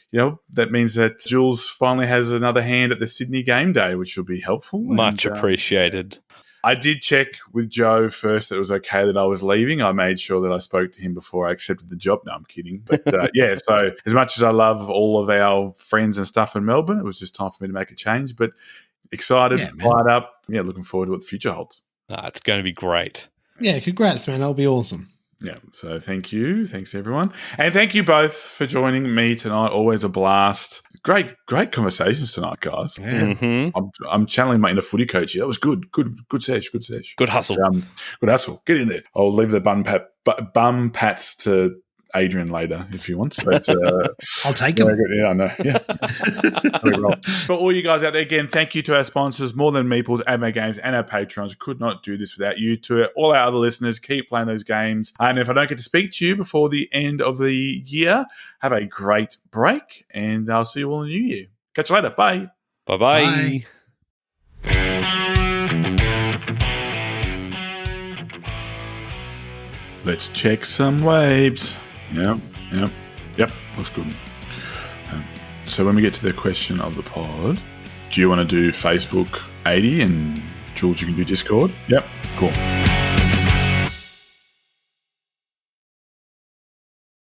that means that Jules finally has another hand at the Sydney game day, which will be helpful. Much appreciated. I did check with Joe first that it was okay that I was leaving. I made sure that I spoke to him before I accepted the job. No, I'm kidding. But yeah, so as much as I love all of our friends and stuff in Melbourne, it was just time for me to make a change. But excited, fired up. Yeah, looking forward to what the future holds. It's going to be great. Yeah, congrats, man. That'll be awesome. Yeah, so thank you. Thanks, everyone. And thank you both for joining me tonight. Always a blast. Great conversations tonight, guys. Yeah. Mm-hmm. I'm channeling my inner footy coach here. That was good. Good sesh. Good hustle. Good hustle. Get in there. I'll leave the bum pats to Adrian later if you want. But, I'll take them. Yeah, I know. Yeah. For all you guys out there, again, thank you to our sponsors, More Than Meeples, Admit Games, and our patrons. Could not do this without you. To all our other listeners, keep playing those games. And if I don't get to speak to you before the end of the year, have a great break, and I'll see you all in the new year. Catch you later. Bye. Bye-bye. Let's check some waves. Yep. Looks good. So when we get to the question of the pod, do you want to do Facebook 80 and Jules, you can do Discord? Yep. Cool.